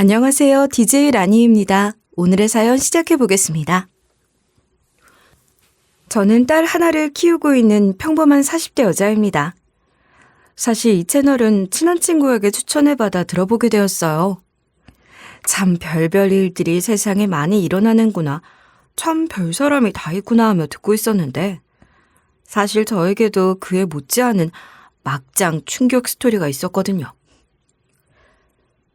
안녕하세요. DJ 라니입니다. 오늘의 사연 시작해 보겠습니다. 저는 딸 하나를 키우고 있는 평범한 40대 여자입니다. 사실 이 채널은 친한 친구에게 추천해받아 들어보게 되었어요. 참 별별 일들이 세상에 많이 일어나는구나. 참 별 사람이 다 있구나 하며 듣고 있었는데 사실 저에게도 그에 못지않은 막장 충격 스토리가 있었거든요.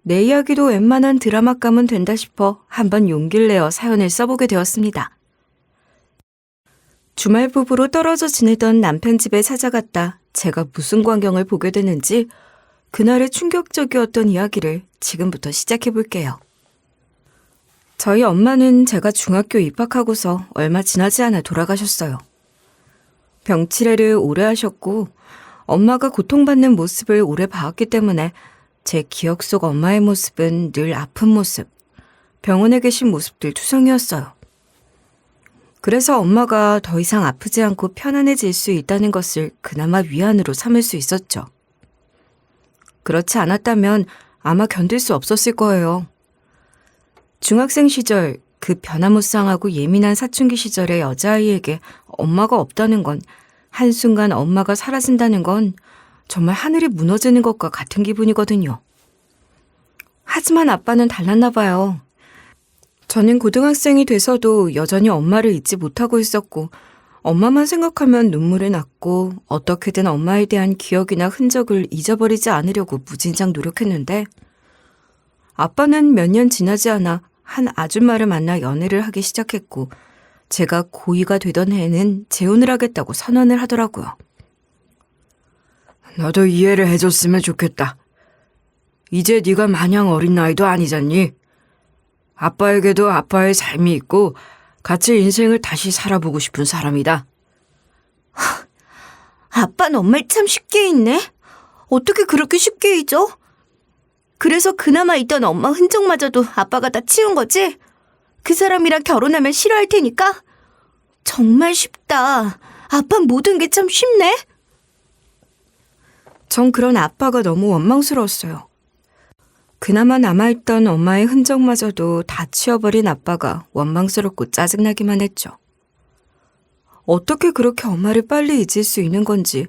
내 이야기도 웬만한 드라마감은 된다 싶어 한번 용기를 내어 사연을 써보게 되었습니다. 주말 부부로 떨어져 지내던 남편 집에 찾아갔다 제가 무슨 광경을 보게 되는지 그날의 충격적이었던 이야기를 지금부터 시작해볼게요. 저희 엄마는 제가 중학교 입학하고서 얼마 지나지 않아 돌아가셨어요. 병치레를 오래 하셨고 엄마가 고통받는 모습을 오래 봐왔기 때문에 제 기억 속 엄마의 모습은 늘 아픈 모습, 병원에 계신 모습들 투성이었어요. 그래서 엄마가 더 이상 아프지 않고 편안해질 수 있다는 것을 그나마 위안으로 삼을 수 있었죠. 그렇지 않았다면 아마 견딜 수 없었을 거예요. 중학생 시절 그 변화무쌍하고 예민한 사춘기 시절의 여자아이에게 엄마가 없다는 건, 한순간 엄마가 사라진다는 건 정말 하늘이 무너지는 것과 같은 기분이거든요. 하지만 아빠는 달랐나 봐요. 저는 고등학생이 돼서도 여전히 엄마를 잊지 못하고 있었고 엄마만 생각하면 눈물이 났고 어떻게든 엄마에 대한 기억이나 흔적을 잊어버리지 않으려고 무진장 노력했는데 아빠는 몇 년 지나지 않아 한 아줌마를 만나 연애를 하기 시작했고 제가 고2가 되던 해에는 재혼을 하겠다고 선언을 하더라고요. 너도 이해를 해줬으면 좋겠다. 이제 네가 마냥 어린 나이도 아니잖니. 아빠에게도 아빠의 삶이 있고 같이 인생을 다시 살아보고 싶은 사람이다. 아빠는 엄마를 참 쉽게 잊네? 어떻게 그렇게 쉽게 잊어? 그래서 그나마 있던 엄마 흔적마저도 아빠가 다 치운 거지? 그 사람이랑 결혼하면 싫어할 테니까? 정말 쉽다. 아빠는 모든 게 참 쉽네? 전 그런 아빠가 너무 원망스러웠어요. 그나마 남아있던 엄마의 흔적마저도 다 치워버린 아빠가 원망스럽고 짜증나기만 했죠. 어떻게 그렇게 엄마를 빨리 잊을 수 있는 건지,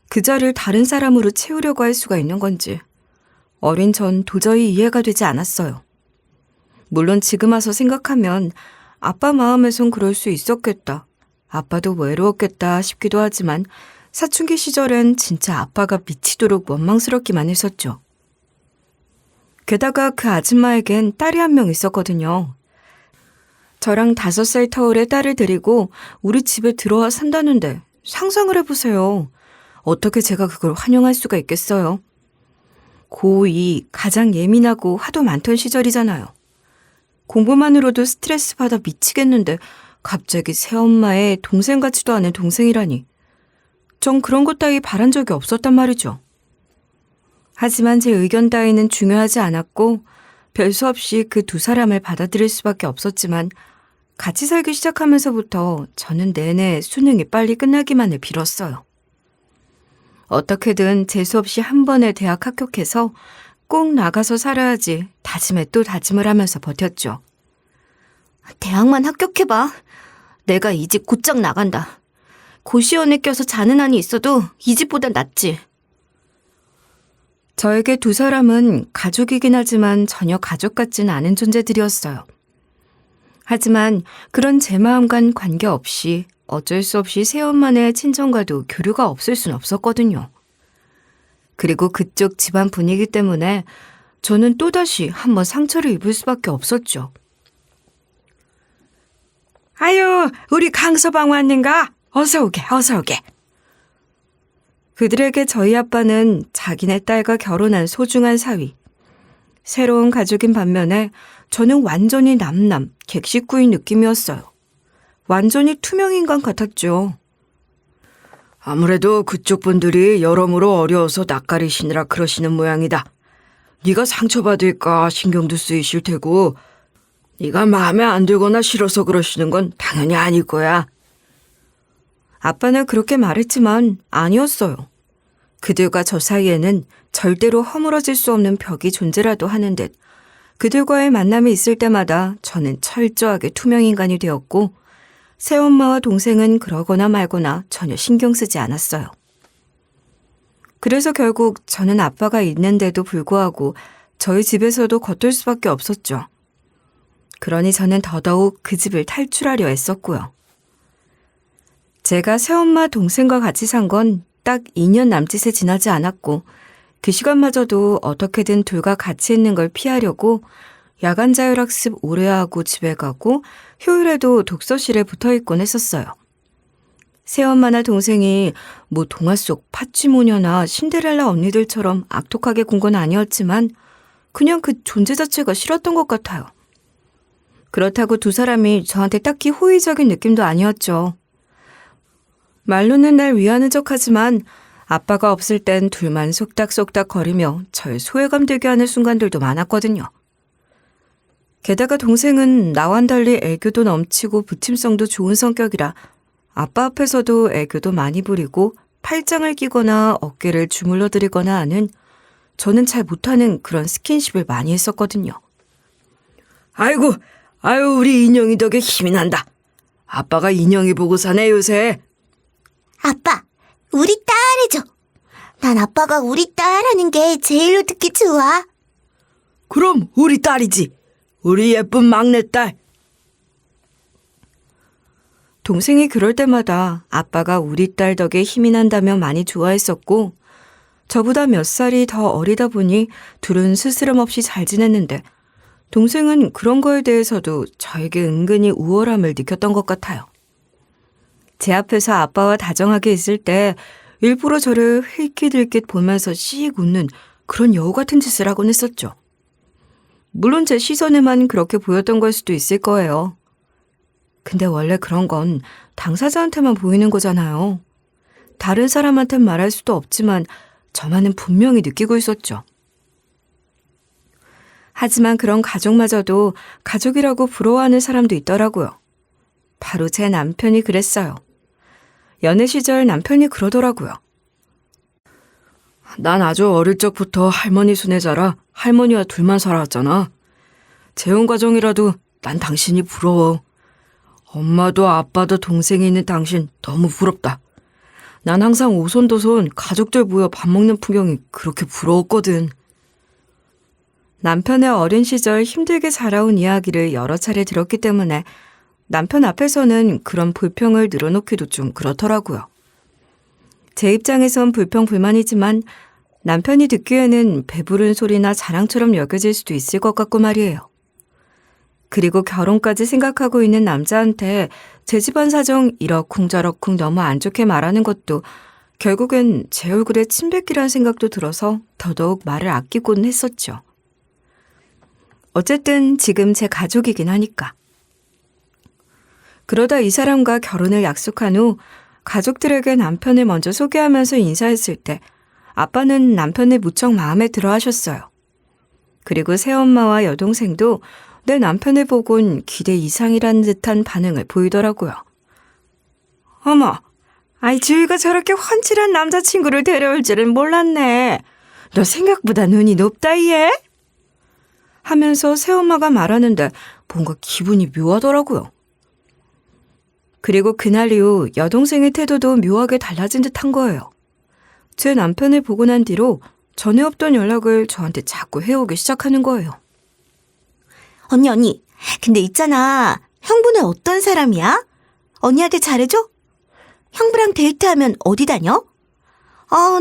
그 자리를 다른 사람으로 채우려고 할 수가 있는 건지 어린 전 도저히 이해가 되지 않았어요. 물론 지금 와서 생각하면 아빠 마음에선 그럴 수 있었겠다. 아빠도 외로웠겠다 싶기도 하지만 사춘기 시절엔 진짜 아빠가 미치도록 원망스럽기만 했었죠. 게다가 그 아줌마에겐 딸이 한 명 있었거든요. 저랑 5살 터울의 딸을 데리고 우리 집에 들어와 산다는데 상상을 해보세요. 어떻게 제가 그걸 환영할 수가 있겠어요? 고2 가장 예민하고 화도 많던 시절이잖아요. 공부만으로도 스트레스 받아 미치겠는데 갑자기 새엄마의 동생 같지도 않은 동생이라니. 전 그런 것 따위 바란 적이 없었단 말이죠. 하지만 제 의견 따위는 중요하지 않았고 별 수 없이 그 두 사람을 받아들일 수밖에 없었지만 같이 살기 시작하면서부터 저는 내내 수능이 빨리 끝나기만을 빌었어요. 어떻게든 재수 없이 한 번에 대학 합격해서 꼭 나가서 살아야지 다짐에 또 다짐을 하면서 버텼죠. 대학만 합격해봐. 내가 이 집 곧장 나간다. 고시원에 껴서 자는 한이 있어도 이 집보단 낫지. 저에게 두 사람은 가족이긴 하지만 전혀 가족 같지는 않은 존재들이었어요. 하지만 그런 제 마음과는 관계없이 어쩔 수 없이 새엄마네 친정과도 교류가 없을 순 없었거든요. 그리고 그쪽 집안 분위기 때문에 저는 또다시 한번 상처를 입을 수밖에 없었죠. 아유, 우리 강서방 왔는가? 어서 오게, 어서 오게. 그들에게 저희 아빠는 자기네 딸과 결혼한 소중한 사위. 새로운 가족인 반면에 저는 완전히 남남, 객식구인 느낌이었어요. 완전히 투명인간 같았죠. 아무래도 그쪽 분들이 여러모로 어려워서 낯가리시느라 그러시는 모양이다. 네가 상처받을까 신경도 쓰이실 테고 네가 마음에 안 들거나 싫어서 그러시는 건 당연히 아닐 거야. 아빠는 그렇게 말했지만 아니었어요. 그들과 저 사이에는 절대로 허물어질 수 없는 벽이 존재라도 하는 듯 그들과의 만남이 있을 때마다 저는 철저하게 투명인간이 되었고 새엄마와 동생은 그러거나 말거나 전혀 신경 쓰지 않았어요. 그래서 결국 저는 아빠가 있는데도 불구하고 저희 집에서도 겉돌 수밖에 없었죠. 그러니 저는 더더욱 그 집을 탈출하려 했었고요. 제가 새엄마 동생과 같이 산 건 딱 2년 남짓에 지나지 않았고 그 시간마저도 어떻게든 둘과 같이 있는 걸 피하려고 야간 자율학습 오래 하고 집에 가고 휴일에도 독서실에 붙어있곤 했었어요. 새엄마나 동생이 뭐 동화 속 파쥐모녀나 신데렐라 언니들처럼 악독하게 군 건 아니었지만 그냥 그 존재 자체가 싫었던 것 같아요. 그렇다고 두 사람이 저한테 딱히 호의적인 느낌도 아니었죠. 말로는 날 위하는 척하지만 아빠가 없을 땐 둘만 속닥속닥 거리며 절 소외감 들게 하는 순간들도 많았거든요. 게다가 동생은 나와는 달리 애교도 넘치고 부침성도 좋은 성격이라 아빠 앞에서도 애교도 많이 부리고 팔짱을 끼거나 어깨를 주물러 드리거나 하는 저는 잘 못하는 그런 스킨십을 많이 했었거든요. 아이고, 아유, 우리 인형이 덕에 힘이 난다. 아빠가 인형이 보고 사네, 요새. 아빠, 우리 딸 해줘. 난 아빠가 우리 딸 하는 게 제일로 듣기 좋아. 그럼 우리 딸이지. 우리 예쁜 막내딸. 동생이 그럴 때마다 아빠가 우리 딸 덕에 힘이 난다며 많이 좋아했었고 저보다 몇 살이 더 어리다 보니 둘은 스스럼 없이 잘 지냈는데 동생은 그런 거에 대해서도 저에게 은근히 우월함을 느꼈던 것 같아요. 제 앞에서 아빠와 다정하게 있을 때 일부러 저를 힐깃힐깃 보면서 씩 웃는 그런 여우 같은 짓을 하곤 했었죠. 물론 제 시선에만 그렇게 보였던 걸 수도 있을 거예요. 근데 원래 그런 건 당사자한테만 보이는 거잖아요. 다른 사람한텐 말할 수도 없지만 저만은 분명히 느끼고 있었죠. 하지만 그런 가족마저도 가족이라고 부러워하는 사람도 있더라고요. 바로 제 남편이 그랬어요. 연애 시절 남편이 그러더라고요. 난 아주 어릴 적부터 할머니 손에 자라 할머니와 둘만 살아왔잖아. 재혼 과정이라도 난 당신이 부러워. 엄마도 아빠도 동생이 있는 당신 너무 부럽다. 난 항상 오손도손 가족들 모여 밥 먹는 풍경이 그렇게 부러웠거든. 남편의 어린 시절 힘들게 자라온 이야기를 여러 차례 들었기 때문에 남편 앞에서는 그런 불평을 늘어놓기도 좀 그렇더라고요. 제 입장에선 불평불만이지만 남편이 듣기에는 배부른 소리나 자랑처럼 여겨질 수도 있을 것 같고 말이에요. 그리고 결혼까지 생각하고 있는 남자한테 제 집안 사정 이러쿵저러쿵 너무 안 좋게 말하는 것도 결국엔 제 얼굴에 침 뱉기란 생각도 들어서 더더욱 말을 아끼곤 했었죠. 어쨌든 지금 제 가족이긴 하니까. 그러다 이 사람과 결혼을 약속한 후 가족들에게 남편을 먼저 소개하면서 인사했을 때 아빠는 남편을 무척 마음에 들어 하셨어요. 그리고 새엄마와 여동생도 내 남편을 보곤 기대 이상이라는 듯한 반응을 보이더라고요. 어머, 아이 주희가 저렇게 훤칠한 남자친구를 데려올 줄은 몰랐네. 너 생각보다 눈이 높다, 얘? 하면서 새엄마가 말하는데 뭔가 기분이 묘하더라고요. 그리고 그날 이후 여동생의 태도도 묘하게 달라진 듯한 거예요. 제 남편을 보고 난 뒤로 전에 없던 연락을 저한테 자꾸 해오기 시작하는 거예요. 언니. 근데 있잖아. 형부는 어떤 사람이야? 언니한테 잘해줘? 형부랑 데이트하면 어디 다녀?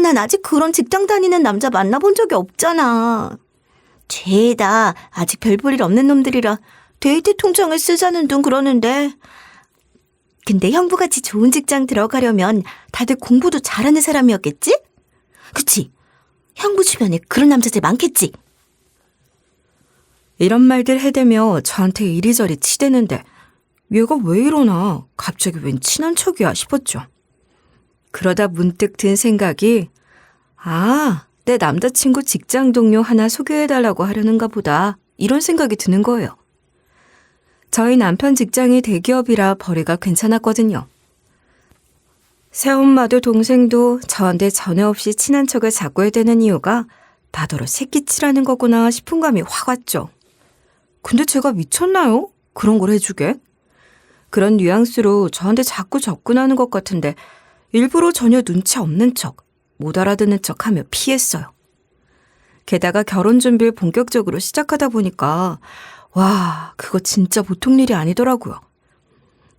난 아직 그런 직장 다니는 남자 만나본 적이 없잖아. 죄다 아직 별 볼 일 없는 놈들이라 데이트 통장을 쓰자는 둥 그러는데. 근데 형부같이 좋은 직장 들어가려면 다들 공부도 잘하는 사람이었겠지? 그치? 형부 주변에 그런 남자들 많겠지? 이런 말들 해대며 저한테 이리저리 치대는데 얘가 왜 이러나 갑자기 웬 친한 척이야 싶었죠. 그러다 문득 든 생각이 내 남자친구 직장 동료 하나 소개해달라고 하려는가 보다 이런 생각이 드는 거예요. 저희 남편 직장이 대기업이라 벌이가 괜찮았거든요. 새엄마도 동생도 저한테 전에 없이 친한 척을 자꾸 해대는 이유가 바로 새끼치라는 거구나 싶은 감이 확 왔죠. 근데 제가 미쳤나요? 그런 걸 해주게? 그런 뉘앙스로 저한테 자꾸 접근하는 것 같은데 일부러 전혀 눈치 없는 척, 못 알아듣는 척하며 피했어요. 게다가 결혼 준비를 본격적으로 시작하다 보니까 와, 그거 진짜 보통 일이 아니더라고요.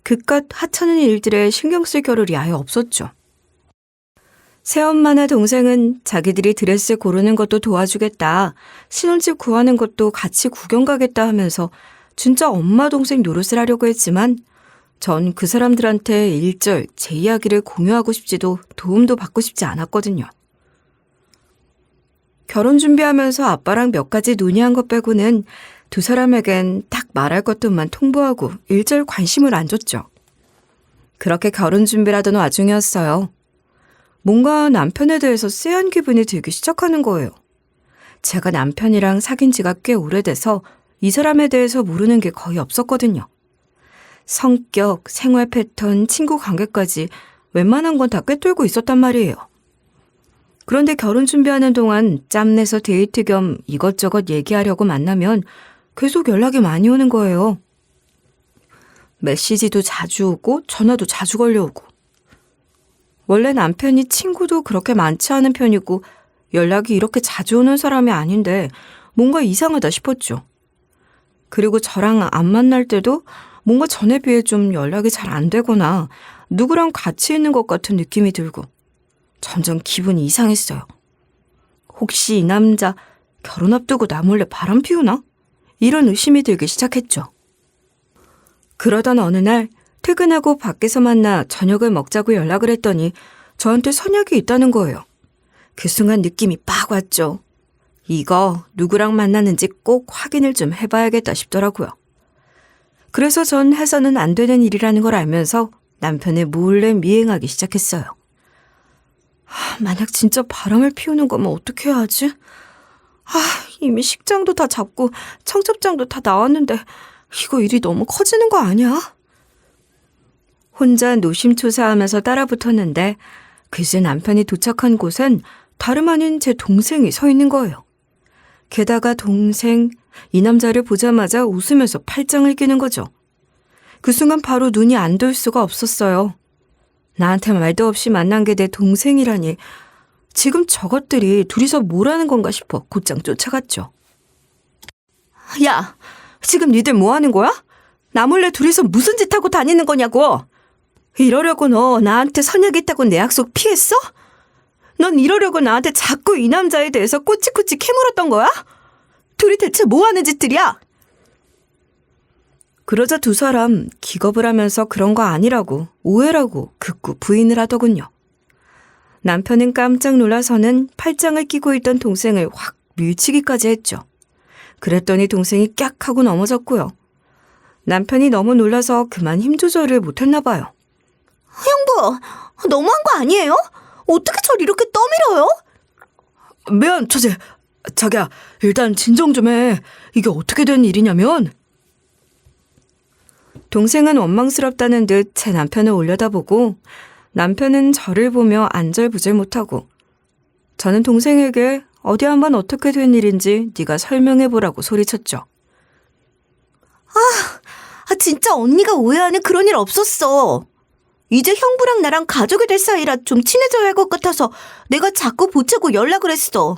그깟 하찮은 일들에 신경 쓸 겨를이 아예 없었죠. 새엄마나 동생은 자기들이 드레스 고르는 것도 도와주겠다, 신혼집 구하는 것도 같이 구경 가겠다 하면서 진짜 엄마 동생 노릇을 하려고 했지만 전 그 사람들한테 일절 제 이야기를 공유하고 싶지도 도움도 받고 싶지 않았거든요. 결혼 준비하면서 아빠랑 몇 가지 논의한 것 빼고는 두 사람에겐 딱 말할 것들만 통보하고 일절 관심을 안 줬죠. 그렇게 결혼 준비를 하던 와중이었어요. 뭔가 남편에 대해서 쎄한 기분이 들기 시작하는 거예요. 제가 남편이랑 사귄 지가 꽤 오래돼서 이 사람에 대해서 모르는 게 거의 없었거든요. 성격, 생활 패턴, 친구 관계까지 웬만한 건 다 꿰뚫고 있었단 말이에요. 그런데 결혼 준비하는 동안 짬내서 데이트 겸 이것저것 얘기하려고 만나면 계속 연락이 많이 오는 거예요. 메시지도 자주 오고 전화도 자주 걸려오고. 원래 남편이 친구도 그렇게 많지 않은 편이고 연락이 이렇게 자주 오는 사람이 아닌데 뭔가 이상하다 싶었죠. 그리고 저랑 안 만날 때도 뭔가 전에 비해 좀 연락이 잘 안 되거나 누구랑 같이 있는 것 같은 느낌이 들고 점점 기분이 이상했어요. 혹시 이 남자 결혼 앞두고 나 몰래 바람 피우나? 이런 의심이 들기 시작했죠. 그러던 어느 날 퇴근하고 밖에서 만나 저녁을 먹자고 연락을 했더니 저한테 선약이 있다는 거예요. 그 순간 느낌이 빡 왔죠. 이거 누구랑 만나는지 꼭 확인을 좀 해봐야겠다 싶더라고요. 그래서 전 해서는 안 되는 일이라는 걸 알면서 남편을 몰래 미행하기 시작했어요. 만약 진짜 바람을 피우는 거면 어떻게 해야 하지? 이미 식장도 다 잡고 청첩장도 다 나왔는데 이거 일이 너무 커지는 거 아니야? 혼자 노심초사하면서 따라붙었는데 그제 남편이 도착한 곳엔 다름 아닌 제 동생이 서 있는 거예요. 게다가 동생, 이 남자를 보자마자 웃으면서 팔짱을 끼는 거죠. 그 순간 바로 눈이 안 돌 수가 없었어요. 나한테 말도 없이 만난 게 내 동생이라니 지금 저것들이 둘이서 뭘 하는 건가 싶어 곧장 쫓아갔죠. 야, 지금 니들 뭐 하는 거야? 나 몰래 둘이서 무슨 짓 하고 다니는 거냐고. 이러려고 너 나한테 선약 있다고 내 약속 피했어? 넌 이러려고 나한테 자꾸 이 남자에 대해서 꼬치꼬치 캐물었던 거야? 둘이 대체 뭐 하는 짓들이야? 그러자 두 사람 기겁을 하면서 그런 거 아니라고 오해라고 극구 부인을 하더군요. 남편은 깜짝 놀라서는 팔짱을 끼고 있던 동생을 확 밀치기까지 했죠. 그랬더니 동생이 깍 하고 넘어졌고요. 남편이 너무 놀라서 그만 힘 조절을 못했나 봐요. 형부, 너무한 거 아니에요? 어떻게 저를 이렇게 떠밀어요? 미안, 처제. 자기야, 일단 진정 좀 해. 이게 어떻게 된 일이냐면. 동생은 원망스럽다는 듯 제 남편을 올려다보고 남편은 저를 보며 안절부절 못하고 저는 동생에게 어디 한번 어떻게 된 일인지 네가 설명해보라고 소리쳤죠. 진짜 언니가 오해하는 그런 일 없었어. 이제 형부랑 나랑 가족이 될 사이라 좀 친해져야 할 것 같아서 내가 자꾸 보채고 연락을 했어.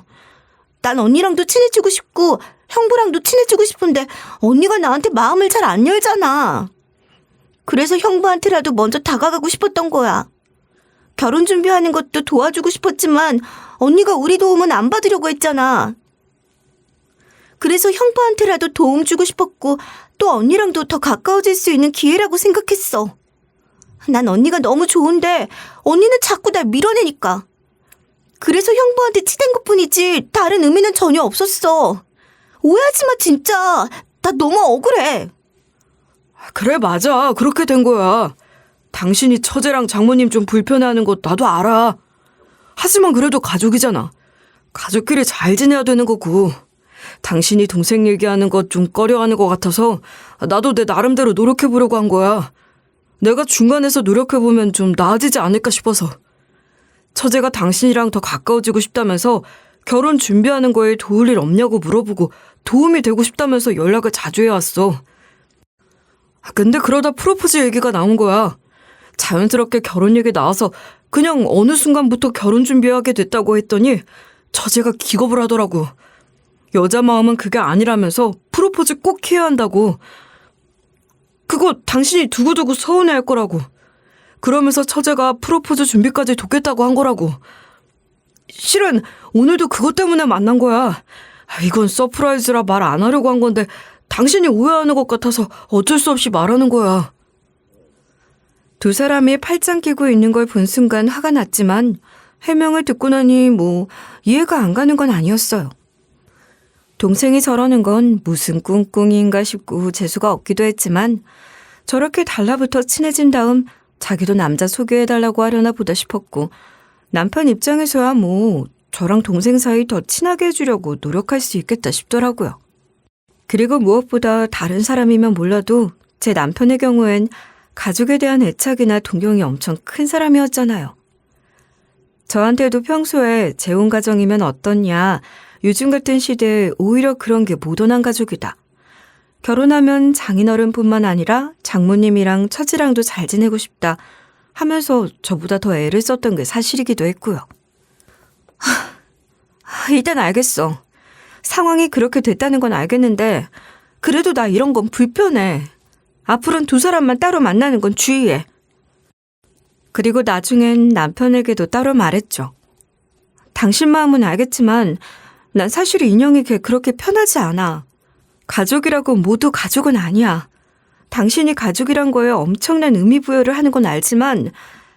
난 언니랑도 친해지고 싶고 형부랑도 친해지고 싶은데 언니가 나한테 마음을 잘 안 열잖아. 그래서 형부한테라도 먼저 다가가고 싶었던 거야. 결혼 준비하는 것도 도와주고 싶었지만 언니가 우리 도움은 안 받으려고 했잖아. 그래서 형부한테라도 도움 주고 싶었고 또 언니랑도 더 가까워질 수 있는 기회라고 생각했어. 난 언니가 너무 좋은데 언니는 자꾸 날 밀어내니까. 그래서 형부한테 치댄 것뿐이지 다른 의미는 전혀 없었어. 오해하지 마 진짜. 나 너무 억울해. 그래, 맞아. 그렇게 된 거야. 당신이 처제랑 장모님 좀 불편해하는 거 나도 알아. 하지만 그래도 가족이잖아. 가족끼리 잘 지내야 되는 거고. 당신이 동생 얘기하는 것 좀 꺼려하는 것 같아서 나도 내 나름대로 노력해보려고 한 거야. 내가 중간에서 노력해보면 좀 나아지지 않을까 싶어서. 처제가 당신이랑 더 가까워지고 싶다면서 결혼 준비하는 거에 도울 일 없냐고 물어보고 도움이 되고 싶다면서 연락을 자주 해왔어. 근데 그러다 프로포즈 얘기가 나온 거야. 자연스럽게 결혼 얘기 나와서 그냥 어느 순간부터 결혼 준비하게 됐다고 했더니 처제가 기겁을 하더라고. 여자 마음은 그게 아니라면서 프로포즈 꼭 해야 한다고. 그거 당신이 두고두고 서운해할 거라고. 그러면서 처제가 프로포즈 준비까지 돕겠다고 한 거라고. 실은 오늘도 그것 때문에 만난 거야. 이건 서프라이즈라 말 안 하려고 한 건데 당신이 오해하는 것 같아서 어쩔 수 없이 말하는 거야. 두 사람이 팔짱 끼고 있는 걸 본 순간 화가 났지만 해명을 듣고 나니 이해가 안 가는 건 아니었어요. 동생이 저러는 건 무슨 꿍꿍이인가 싶고 재수가 없기도 했지만 저렇게 달라붙어 친해진 다음 자기도 남자 소개해달라고 하려나 보다 싶었고 남편 입장에서야 저랑 동생 사이 더 친하게 해주려고 노력할 수 있겠다 싶더라고요. 그리고 무엇보다 다른 사람이면 몰라도 제 남편의 경우엔 가족에 대한 애착이나 동경이 엄청 큰 사람이었잖아요. 저한테도 평소에 재혼 가정이면 어떻냐, 요즘 같은 시대에 오히려 그런 게 모던한 가족이다. 결혼하면 장인어른뿐만 아니라 장모님이랑 처지랑도 잘 지내고 싶다 하면서 저보다 더 애를 썼던 게 사실이기도 했고요. 일단 알겠어. 상황이 그렇게 됐다는 건 알겠는데 그래도 나 이런 건 불편해. 앞으로는 두 사람만 따로 만나는 건 주의해. 그리고 나중엔 남편에게도 따로 말했죠. 당신 마음은 알겠지만 난 사실 인형이 그렇게 편하지 않아. 가족이라고 모두 가족은 아니야. 당신이 가족이란 거에 엄청난 의미 부여를 하는 건 알지만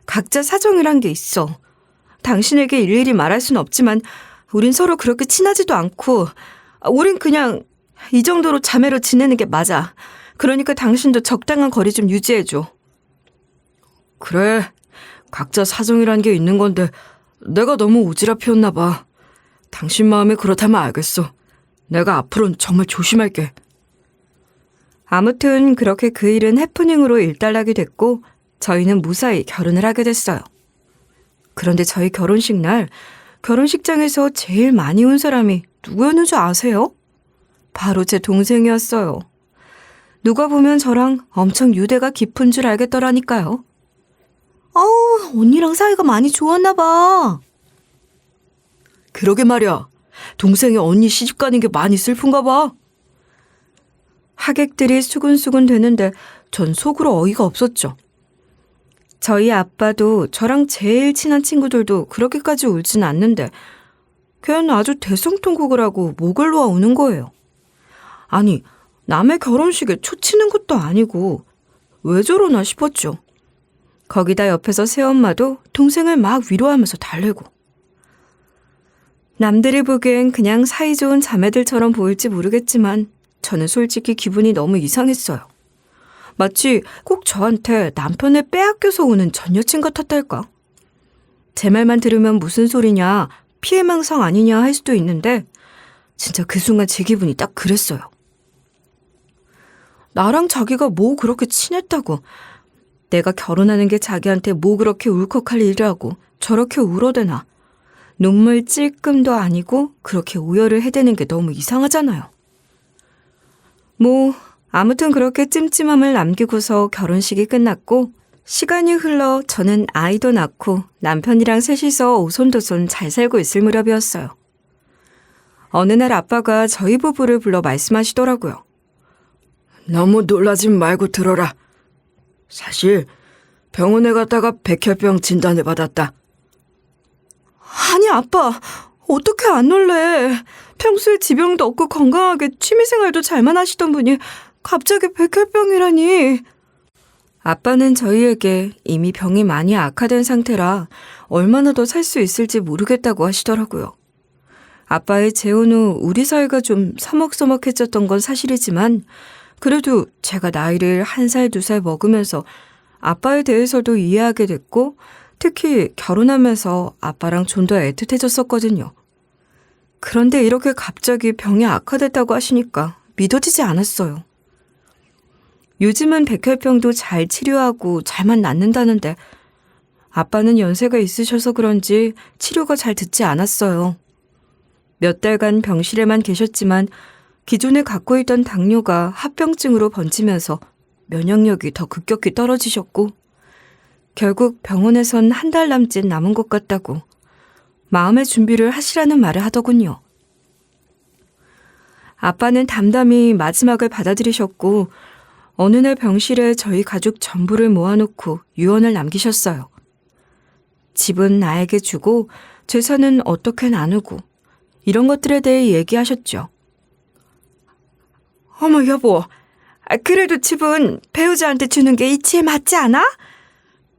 각자 사정이란 게 있어. 당신에게 일일이 말할 순 없지만 우린 서로 그렇게 친하지도 않고 우린 그냥 이 정도로 자매로 지내는 게 맞아. 그러니까 당신도 적당한 거리 좀 유지해줘. 그래, 각자 사정이란 게 있는 건데 내가 너무 오지랖이었나 봐. 당신 마음이 그렇다면 알겠어. 내가 앞으로는 정말 조심할게. 아무튼 그렇게 그 일은 해프닝으로 일단락이 됐고 저희는 무사히 결혼을 하게 됐어요. 그런데 저희 결혼식 날 결혼식장에서 제일 많이 온 사람이 누구였는 줄 아세요? 바로 제 동생이었어요. 누가 보면 저랑 엄청 유대가 깊은 줄 알겠더라니까요. 언니랑 사이가 많이 좋았나 봐. 그러게 말이야. 동생이 언니 시집 가는 게 많이 슬픈가 봐. 하객들이 수군수군 되는데 전 속으로 어이가 없었죠. 저희 아빠도 저랑 제일 친한 친구들도 그렇게까지 울진 않는데 걔는 아주 대성통곡을 하고 목을 놓아 우는 거예요. 아니, 남의 결혼식에 초치는 것도 아니고 왜 저러나 싶었죠. 거기다 옆에서 새엄마도 동생을 막 위로하면서 달래고. 남들이 보기엔 그냥 사이좋은 자매들처럼 보일지 모르겠지만 저는 솔직히 기분이 너무 이상했어요. 마치 꼭 저한테 남편을 빼앗겨서 오는 전 여친 같았달까. 제 말만 들으면 무슨 소리냐, 피해망상 아니냐 할 수도 있는데 진짜 그 순간 제 기분이 딱 그랬어요. 나랑 자기가 뭐 그렇게 친했다고, 내가 결혼하는 게 자기한테 뭐 그렇게 울컥할 일이라고 저렇게 울어대나. 눈물 찔끔도 아니고 그렇게 오열을 해대는 게 너무 이상하잖아요. 아무튼 그렇게 찜찜함을 남기고서 결혼식이 끝났고 시간이 흘러 저는 아이도 낳고 남편이랑 셋이서 오손도손 잘 살고 있을 무렵이었어요. 어느 날 아빠가 저희 부부를 불러 말씀하시더라고요. 너무 놀라지 말고 들어라. 사실 병원에 갔다가 백혈병 진단을 받았다. 아니 아빠, 어떻게 안 놀래. 평소에 지병도 없고 건강하게 취미생활도 잘만 하시던 분이 갑자기 백혈병이라니. 아빠는 저희에게 이미 병이 많이 악화된 상태라 얼마나 더 살 수 있을지 모르겠다고 하시더라고요. 아빠의 재혼 후 우리 사이가 좀 서먹서먹해졌던 건 사실이지만 그래도 제가 나이를 1살, 2살 먹으면서 아빠에 대해서도 이해하게 됐고 특히 결혼하면서 아빠랑 좀 더 애틋해졌었거든요. 그런데 이렇게 갑자기 병이 악화됐다고 하시니까 믿어지지 않았어요. 요즘은 백혈병도 잘 치료하고 잘만 낫는다는데 아빠는 연세가 있으셔서 그런지 치료가 잘 듣지 않았어요. 몇 달간 병실에만 계셨지만 기존에 갖고 있던 당뇨가 합병증으로 번지면서 면역력이 더 급격히 떨어지셨고 결국 병원에선 한 달 남짓 남은 것 같다고 마음의 준비를 하시라는 말을 하더군요. 아빠는 담담히 마지막을 받아들이셨고 어느 날 병실에 저희 가족 전부를 모아놓고 유언을 남기셨어요. 집은 나에게 주고 재산은 어떻게 나누고 이런 것들에 대해 얘기하셨죠. 어머 여보, 그래도 집은 배우자한테 주는 게 이치에 맞지 않아?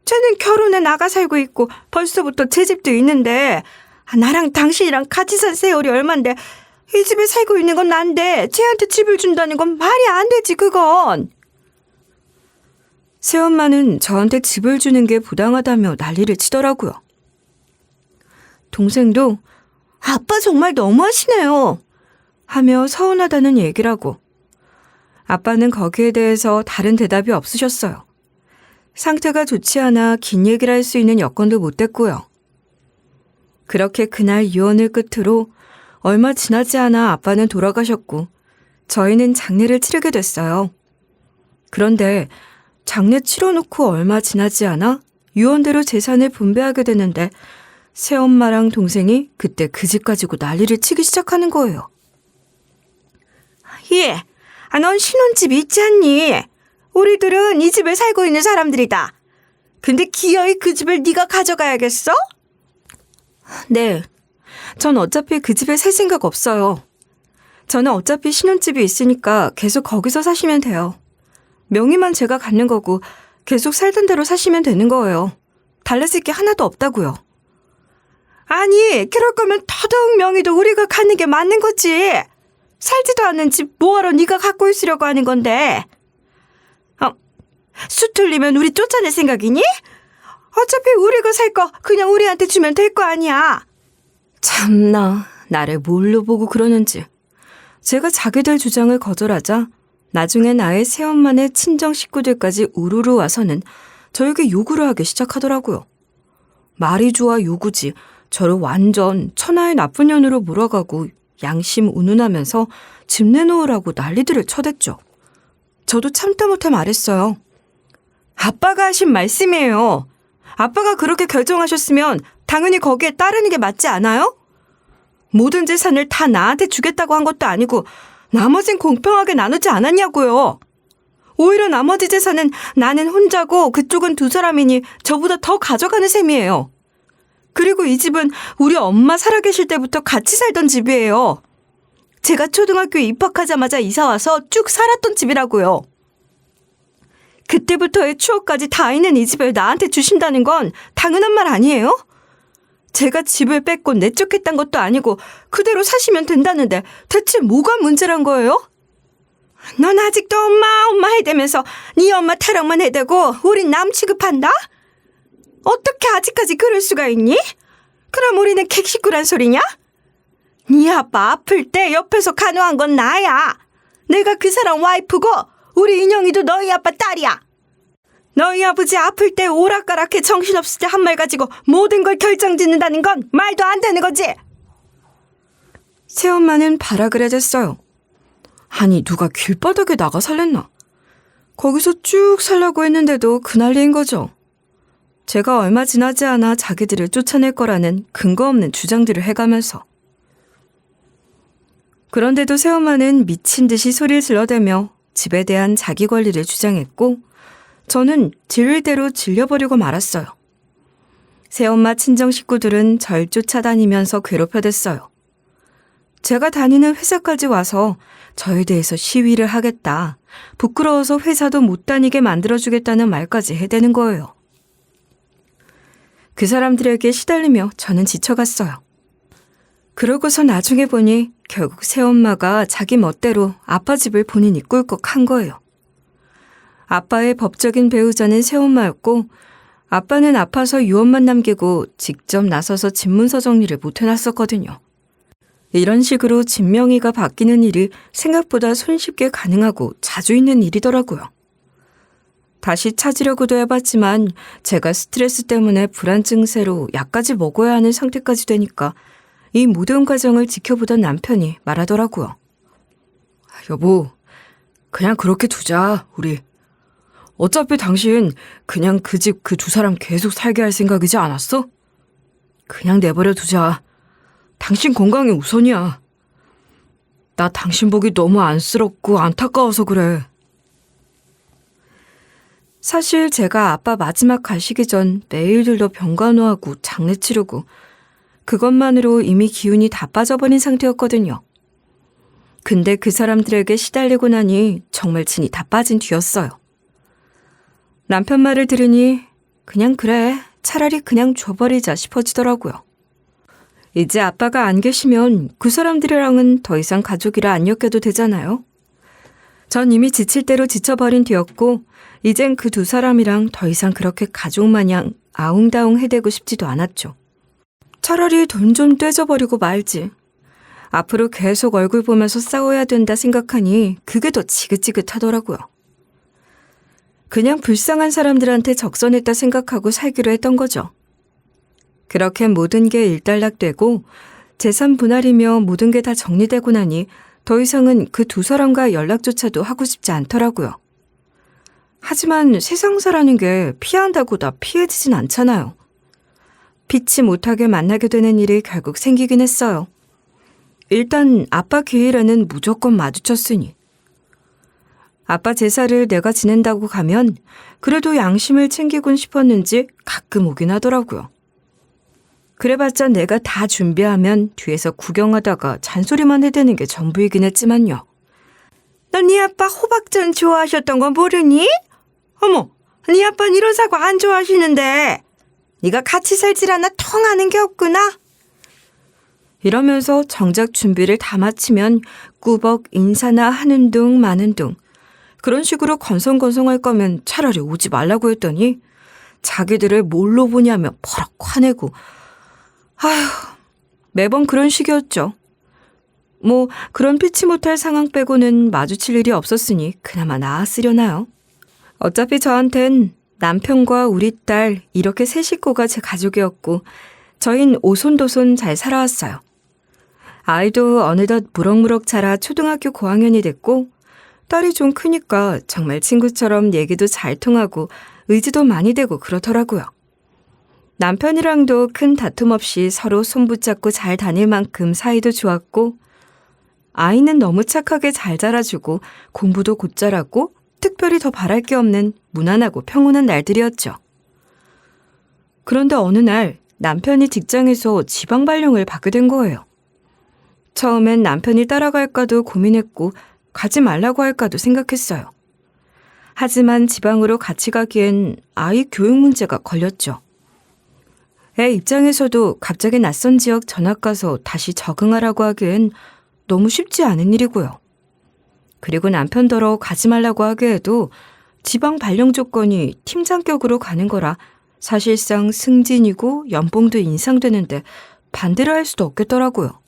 쟤는 결혼해 나가 살고 있고 벌써부터 제 집도 있는데 나랑 당신이랑 같이 산 세월이 얼만데 이 집에 살고 있는 건 난데 쟤한테 집을 준다는 건 말이 안 되지 그건. 새엄마는 저한테 집을 주는 게 부당하다며 난리를 치더라고요. 동생도 아빠 정말 너무하시네요. 하며 서운하다는 얘기를 하고 아빠는 거기에 대해서 다른 대답이 없으셨어요. 상태가 좋지 않아 긴 얘기를 할 수 있는 여건도 못 됐고요. 그렇게 그날 유언을 끝으로 얼마 지나지 않아 아빠는 돌아가셨고 저희는 장례를 치르게 됐어요. 그런데 장례 치러놓고 얼마 지나지 않아 유언대로 재산을 분배하게 되는데 새엄마랑 동생이 그때 그 집 가지고 난리를 치기 시작하는 거예요. 예, 넌 신혼집이 있지 않니? 우리들은 이 집에 살고 있는 사람들이다. 근데 기어이 그 집을 네가 가져가야겠어? 네, 전 어차피 그 집에 살 생각 없어요. 저는 어차피 신혼집이 있으니까 계속 거기서 사시면 돼요. 명의만 제가 갖는 거고 계속 살던 대로 사시면 되는 거예요. 달라질 게 하나도 없다고요. 아니, 그럴 거면 더더욱 명의도 우리가 갖는 게 맞는 거지. 살지도 않는 집 뭐하러 네가 갖고 있으려고 하는 건데. 수틀리면 우리 쫓아낼 생각이니? 어차피 우리가 살 거 그냥 우리한테 주면 될 거 아니야. 참나, 나를 뭘로 보고 그러는지. 제가 자기들 주장을 거절하자 나중에 나의 새엄마네 친정 식구들까지 우르르 와서는 저에게 요구를 하기 시작하더라고요. 말이 좋아 요구지 저를 완전 천하의 나쁜 년으로 몰아가고 양심 운운하면서 집 내놓으라고 난리들을 쳐댔죠. 저도 참다 못해 말했어요. 아빠가 하신 말씀이에요. 아빠가 그렇게 결정하셨으면 당연히 거기에 따르는 게 맞지 않아요? 모든 재산을 다 나한테 주겠다고 한 것도 아니고 나머진 공평하게 나누지 않았냐고요. 오히려 나머지 재산은 나는 혼자고 그쪽은 두 사람이니 저보다 더 가져가는 셈이에요. 그리고 이 집은 우리 엄마 살아계실 때부터 같이 살던 집이에요. 제가 초등학교에 입학하자마자 이사와서 쭉 살았던 집이라고요. 그때부터의 추억까지 다 있는 이 집을 나한테 주신다는 건 당연한 말 아니에요? 제가 집을 뺏고 내쫓겠다는 것도 아니고 그대로 사시면 된다는데 대체 뭐가 문제란 거예요? 넌 아직도 엄마 해대면서 네 엄마 타령만 해대고 우린 남 취급한다? 어떻게 아직까지 그럴 수가 있니? 그럼 우리는 객식구란 소리냐? 네 아빠 아플 때 옆에서 간호한 건 나야. 내가 그 사람 와이프고 우리 인영이도 너희 아빠 딸이야. 너희 아버지 아플 때 오락가락해 정신없을 때 한 말 가지고 모든 걸 결정짓는다는 건 말도 안 되는 거지. 새엄마는 발악을 해댔어요. 아니 누가 길바닥에 나가 살랬나? 거기서 쭉 살라고 했는데도 그 난리인 거죠. 제가 얼마 지나지 않아 자기들을 쫓아낼 거라는 근거 없는 주장들을 해가면서. 그런데도 새엄마는 미친 듯이 소리를 질러대며 집에 대한 자기 권리를 주장했고 저는 질릴 대로 질려버리고 말았어요. 새엄마 친정 식구들은 절 쫓아다니면서 괴롭혀댔어요. 제가 다니는 회사까지 와서 저에 대해서 시위를 하겠다. 부끄러워서 회사도 못 다니게 만들어주겠다는 말까지 해대는 거예요. 그 사람들에게 시달리며 저는 지쳐갔어요. 그러고서 나중에 보니 결국 새엄마가 자기 멋대로 아빠 집을 본인이 꿀꺽 한 거예요. 아빠의 법적인 배우자는 새엄마였고 아빠는 아파서 유언만 남기고 직접 나서서 집문서 정리를 못 해놨었거든요. 이런 식으로 집 명의가 바뀌는 일이 생각보다 손쉽게 가능하고 자주 있는 일이더라고요. 다시 찾으려고도 해봤지만 제가 스트레스 때문에 불안 증세로 약까지 먹어야 하는 상태까지 되니까 이 모든 과정을 지켜보던 남편이 말하더라고요. 여보, 그냥 그렇게 두자, 우리. 어차피 당신 그냥 그 집 그 두 사람 계속 살게 할 생각이지 않았어? 그냥 내버려 두자. 당신 건강이 우선이야. 나 당신 보기 너무 안쓰럽고 안타까워서 그래. 사실 제가 아빠 마지막 가시기 전 매일 들러 병간호하고 장례 치르고 그것만으로 이미 기운이 다 빠져버린 상태였거든요. 근데 그 사람들에게 시달리고 나니 정말 진이 다 빠진 뒤였어요. 남편 말을 들으니 그냥 그래, 차라리 그냥 줘버리자 싶어지더라고요. 이제 아빠가 안 계시면 그 사람들이랑은 더 이상 가족이라 안 엮여도 되잖아요. 전 이미 지칠 대로 지쳐버린 뒤였고 이젠 그 두 사람이랑 더 이상 그렇게 가족 마냥 아웅다웅 해대고 싶지도 않았죠. 차라리 돈 좀 떼져버리고 말지. 앞으로 계속 얼굴 보면서 싸워야 된다 생각하니 그게 더 지긋지긋하더라고요. 그냥 불쌍한 사람들한테 적선했다 생각하고 살기로 했던 거죠. 그렇게 모든 게 일단락되고 재산 분할이며 모든 게 다 정리되고 나니 더 이상은 그 두 사람과 연락조차도 하고 싶지 않더라고요. 하지만 세상사라는 게 피한다고 다 피해지진 않잖아요. 피치 못하게 만나게 되는 일이 결국 생기긴 했어요. 일단 아빠 기일에는 무조건 마주쳤으니. 아빠 제사를 내가 지낸다고 가면 그래도 양심을 챙기곤 싶었는지 가끔 오긴 하더라고요. 그래봤자 내가 다 준비하면 뒤에서 구경하다가 잔소리만 해대는 게 전부이긴 했지만요. 너 네 아빠 호박전 좋아하셨던 건 모르니? 어머, 네 아빠는 이런 사고 안 좋아하시는데 네가 같이 살질 않아 통하는 게 없구나. 이러면서 정작 준비를 다 마치면 꾸벅 인사나 하는 둥 마는 둥 그런 식으로 건성건성할 거면 차라리 오지 말라고 했더니 자기들을 뭘로 보냐며 버럭 화내고 아휴, 매번 그런 식이었죠. 뭐 그런 피치 못할 상황 빼고는 마주칠 일이 없었으니 그나마 나았으려나요. 어차피 저한텐 남편과 우리 딸 이렇게 세 식구가 제 가족이었고 저흰 오손도손 잘 살아왔어요. 아이도 어느덧 무럭무럭 자라 초등학교 고학년이 됐고 딸이 좀 크니까 정말 친구처럼 얘기도 잘 통하고 의지도 많이 되고 그렇더라고요. 남편이랑도 큰 다툼 없이 서로 손붙잡고 잘 다닐 만큼 사이도 좋았고 아이는 너무 착하게 잘 자라주고 공부도 곧 잘하고 특별히 더 바랄 게 없는 무난하고 평온한 날들이었죠. 그런데 어느 날 남편이 직장에서 지방 발령을 받게 된 거예요. 처음엔 남편이 따라갈까도 고민했고 가지 말라고 할까도 생각했어요. 하지만 지방으로 같이 가기엔 아이 교육 문제가 걸렸죠. 애 입장에서도 갑자기 낯선 지역 전학 가서 다시 적응하라고 하기엔 너무 쉽지 않은 일이고요. 그리고 남편더러 가지 말라고 하기에도 지방 발령 조건이 팀장격으로 가는 거라 사실상 승진이고 연봉도 인상되는데 반대를 할 수도 없겠더라고요.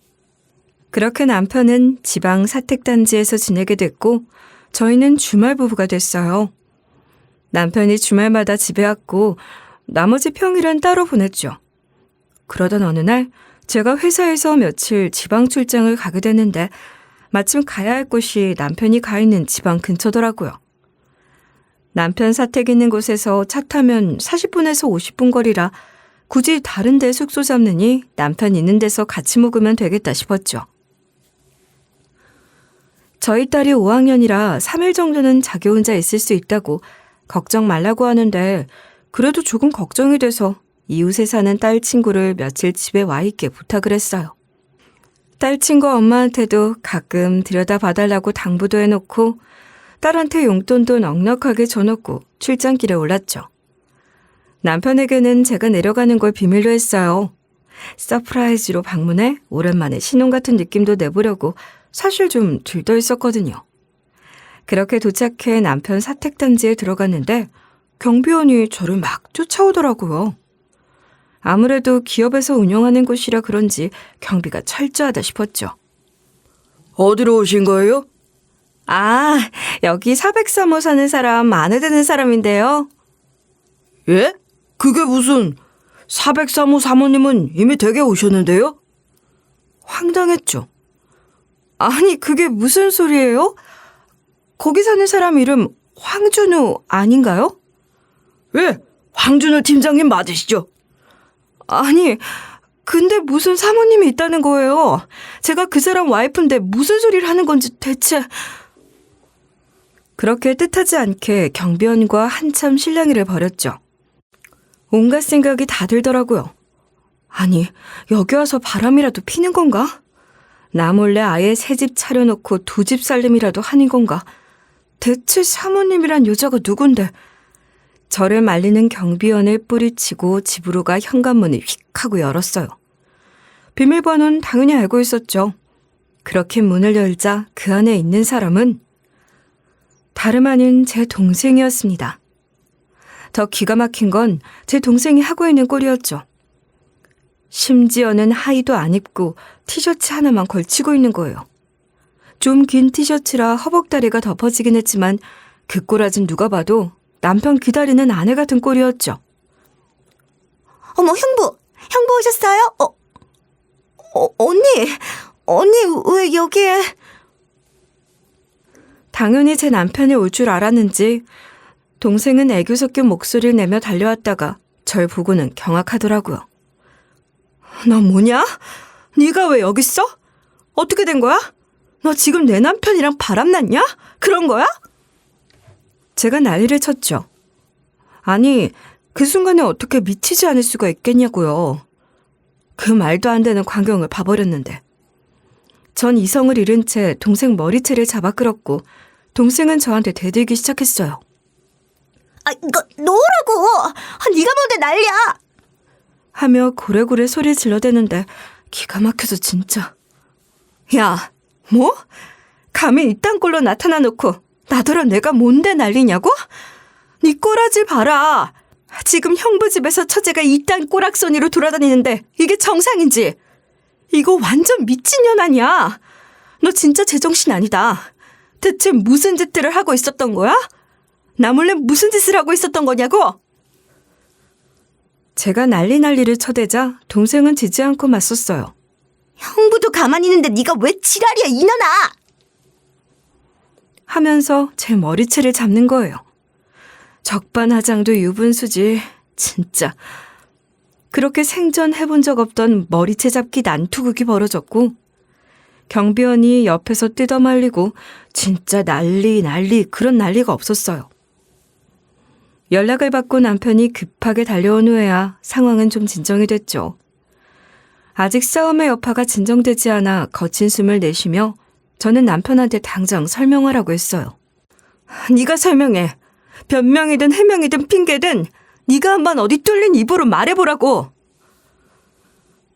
그렇게 남편은 지방 사택단지에서 지내게 됐고 저희는 주말 부부가 됐어요. 남편이 주말마다 집에 왔고 나머지 평일은 따로 보냈죠. 그러던 어느 날 제가 회사에서 며칠 지방 출장을 가게 됐는데 마침 가야 할 곳이 남편이 가 있는 지방 근처더라고요. 남편 사택 있는 곳에서 차 타면 40분에서 50분 거리라 굳이 다른 데 숙소 잡느니 남편 있는 데서 같이 묵으면 되겠다 싶었죠. 저희 딸이 5학년이라 3일 정도는 자기 혼자 있을 수 있다고 걱정 말라고 하는데 그래도 조금 걱정이 돼서 이웃에 사는 딸 친구를 며칠 집에 와 있게 부탁을 했어요. 딸 친구 엄마한테도 가끔 들여다봐달라고 당부도 해놓고 딸한테 용돈도 넉넉하게 줘놓고 출장길에 올랐죠. 남편에게는 제가 내려가는 걸 비밀로 했어요. 서프라이즈로 방문해 오랜만에 신혼 같은 느낌도 내보려고 사실 좀 들떠 있었거든요. 그렇게 도착해 남편 사택단지에 들어갔는데 경비원이 저를 막 쫓아오더라고요. 아무래도 기업에서 운영하는 곳이라 그런지 경비가 철저하다 싶었죠. 어디로 오신 거예요? 아, 여기 403호 사는 사람 아내 되는 사람인데요. 예? 그게 무슨 403호 사모님은 이미 댁에 오셨는데요? 황당했죠. 아니, 그게 무슨 소리예요? 거기 사는 사람 이름 황준우 아닌가요? 예, 황준호 팀장님 맞으시죠? 아니, 근데 무슨 사모님이 있다는 거예요? 제가 그 사람 와이프인데 무슨 소리를 하는 건지 대체... 그렇게 뜻하지 않게 경비원과 한참 실랑이를 벌였죠. 온갖 생각이 다 들더라고요. 아니, 여기 와서 바람이라도 피는 건가? 나 몰래 아예 새 집 차려놓고 2집 살림이라도 하는 건가? 대체 사모님이란 여자가 누군데? 저를 말리는 경비원을 뿌리치고 집으로 가 현관문을 휙 하고 열었어요. 비밀번호는 당연히 알고 있었죠. 그렇게 문을 열자 그 안에 있는 사람은 다름 아닌 제 동생이었습니다. 더 기가 막힌 건 제 동생이 하고 있는 꼴이었죠. 심지어는 하의도 안 입고 티셔츠 하나만 걸치고 있는 거예요. 좀 긴 티셔츠라 허벅다리가 덮어지긴 했지만 그 꼬라진 누가 봐도 남편 기다리는 아내 같은 꼴이었죠. 어머, 형부 오셨어요? 언니 왜 여기에? 당연히 제 남편이 올 줄 알았는지 동생은 애교 섞인 목소리를 내며 달려왔다가 절 보고는 경악하더라고요. 너 뭐냐? 네가 왜 여기 있어? 어떻게 된 거야? 너 지금 내 남편이랑 바람났냐? 그런 거야? 제가 난리를 쳤죠. 아니, 그 순간에 어떻게 미치지 않을 수가 있겠냐고요. 그 말도 안 되는 광경을 봐버렸는데. 전 이성을 잃은 채 동생 머리채를 잡아 끌었고 동생은 저한테 대들기 시작했어요. 이거 놓으라고! 네가 뭔데 난리야! 하며 고래고래 소리 질러대는데 기가 막혀서 진짜. 야, 뭐? 감히 이딴 꼴로 나타나 놓고 나더러 내가 뭔데 난리냐고? 네 꼬라지 봐라. 지금 형부 집에서 처제가 이딴 꼬락서니로 돌아다니는데 이게 정상인지? 이거 완전 미친년 아니야. 너 진짜 제정신 아니다. 대체 무슨 짓들을 하고 있었던 거야? 나 몰래 무슨 짓을 하고 있었던 거냐고? 제가 난리를 쳐대자 동생은 지지 않고 맞섰어요. 형부도 가만히 있는데 네가 왜 지랄이야, 이년아! 하면서 제 머리채를 잡는 거예요. 적반하장도 유분수지, 진짜. 그렇게 생전 해본 적 없던 머리채 잡기 난투극이 벌어졌고 경비원이 옆에서 뜯어말리고 진짜 난리 그런 난리가 없었어요. 연락을 받고 남편이 급하게 달려온 후에야 상황은 좀 진정이 됐죠. 아직 싸움의 여파가 진정되지 않아 거친 숨을 내쉬며 저는 남편한테 당장 설명하라고 했어요. 네가 설명해. 변명이든 해명이든 핑계든 네가 한번 어디 뚫린 입으로 말해보라고.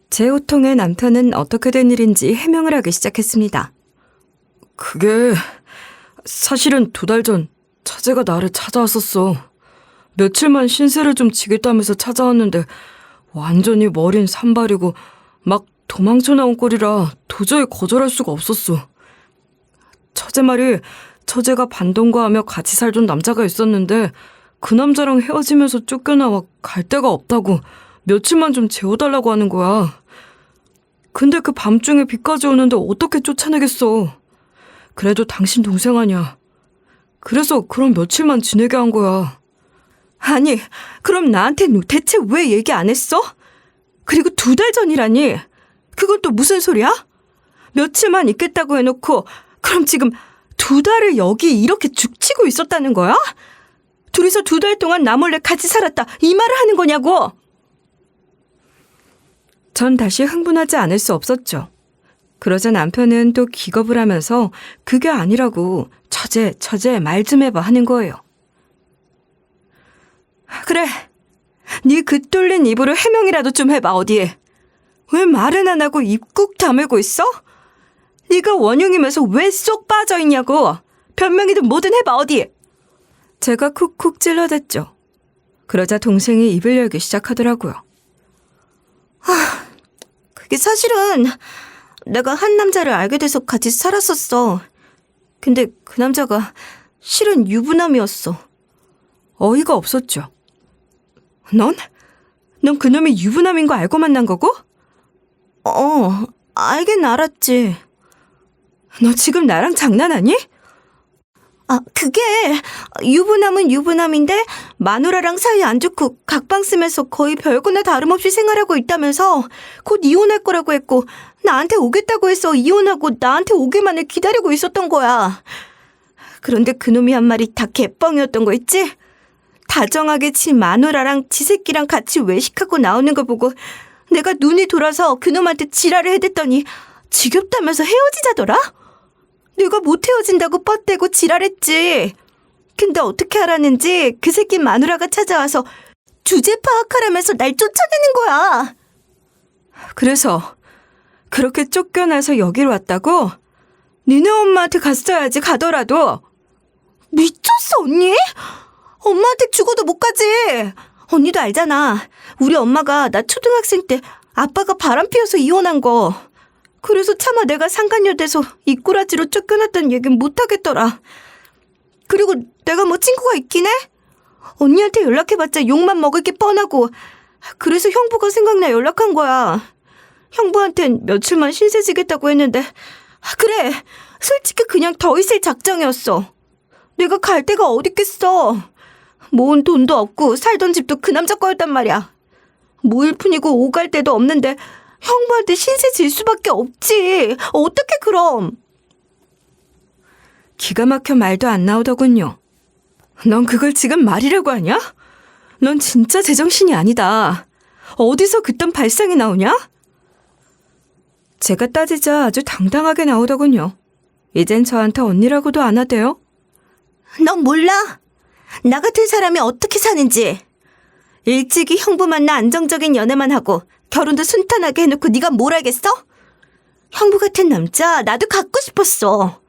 제 호통에 남편은 어떻게 된 일인지 해명을 하기 시작했습니다. 그게 사실은 2달 전 처제가 나를 찾아왔었어. 며칠만 신세를 좀 지겠다면서 찾아왔는데 완전히 머린 산발이고 막 도망쳐 나온 꼴이라 도저히 거절할 수가 없었어. 처제 말이 처제가 반동거하며 같이 살던 남자가 있었는데 그 남자랑 헤어지면서 쫓겨나와 갈 데가 없다고 며칠만 좀 재워달라고 하는 거야. 근데 그 밤중에 비까지 오는데 어떻게 쫓아내겠어. 그래도 당신 동생 아니야. 그래서 그럼 며칠만 지내게 한 거야. 아니, 그럼 나한테 대체 왜 얘기 안 했어? 그리고 2달 전이라니? 그건 또 무슨 소리야? 며칠만 있겠다고 해놓고 그럼 지금 2달을 여기 이렇게 죽치고 있었다는 거야? 둘이서 2달 동안 나 몰래 같이 살았다 이 말을 하는 거냐고? 전 다시 흥분하지 않을 수 없었죠. 그러자 남편은 또 기겁을 하면서 그게 아니라고 처제 말 좀 해봐 하는 거예요. 그래, 네 그 뚫린 입으로 해명이라도 좀 해봐 어디에. 왜 말은 안 하고 입 꾹 다물고 있어? 네가 원흉이면서 왜 쏙 빠져있냐고. 변명이든 뭐든 해봐 어디. 제가 쿡쿡 찔러댔죠. 그러자 동생이 입을 열기 시작하더라고요. 그게 사실은 내가 한 남자를 알게 돼서 같이 살았었어. 근데 그 남자가 실은 유부남이었어. 어이가 없었죠. 넌 그놈이 유부남인 거 알고 만난 거고? 알긴 알았지. 너 지금 나랑 장난하니? 아, 그게 유부남은 유부남인데 마누라랑 사이 안 좋고 각방 쓰면서 거의 별거나 다름없이 생활하고 있다면서 곧 이혼할 거라고 했고 나한테 오겠다고 해서 이혼하고 나한테 오기만을 기다리고 있었던 거야. 그런데 그놈이 한 말이 다 개뻥이었던 거 있지? 다정하게 지 마누라랑 지 새끼랑 같이 외식하고 나오는 거 보고 내가 눈이 돌아서 그놈한테 지랄을 해댔더니 지겹다면서 헤어지자더라? 내가 못 헤어진다고 뻗대고 지랄했지. 근데 어떻게 알았는지 그 새끼 마누라가 찾아와서 주제 파악하라면서 날 쫓아내는 거야. 그래서 그렇게 쫓겨나서 여기로 왔다고? 니네 엄마한테 갔어야지 가더라도. 미쳤어 언니? 엄마한테 죽어도 못 가지. 언니도 알잖아. 우리 엄마가 나 초등학생 때 아빠가 바람 피워서 이혼한 거. 그래서 차마 내가 상간녀 돼서 이 꼬라지로 쫓겨났다는 얘기는 못하겠더라. 그리고 내가 뭐 친구가 있긴 해? 언니한테 연락해봤자 욕만 먹을 게 뻔하고. 그래서 형부가 생각나 연락한 거야. 형부한텐 며칠만 신세지겠다고 했는데 그래 솔직히 그냥 더 있을 작정이었어. 내가 갈 데가 어딨겠어. 모은 돈도 없고 살던 집도 그 남자 거였단 말이야. 모일 뿐이고 오갈 데도 없는데 형부한테 신세 질 수밖에 없지. 어떻게 그럼. 기가 막혀 말도 안 나오더군요. 넌 그걸 지금 말이라고 하냐? 넌 진짜 제정신이 아니다. 어디서 그딴 발상이 나오냐? 제가 따지자 아주 당당하게 나오더군요. 이젠 저한테 언니라고도 안 하대요. 넌 몰라? 나 같은 사람이 어떻게 사는지. 일찍이 형부 만나 안정적인 연애만 하고 결혼도 순탄하게 해놓고 네가 뭘 알겠어? 형부 같은 남자 나도 갖고 싶었어.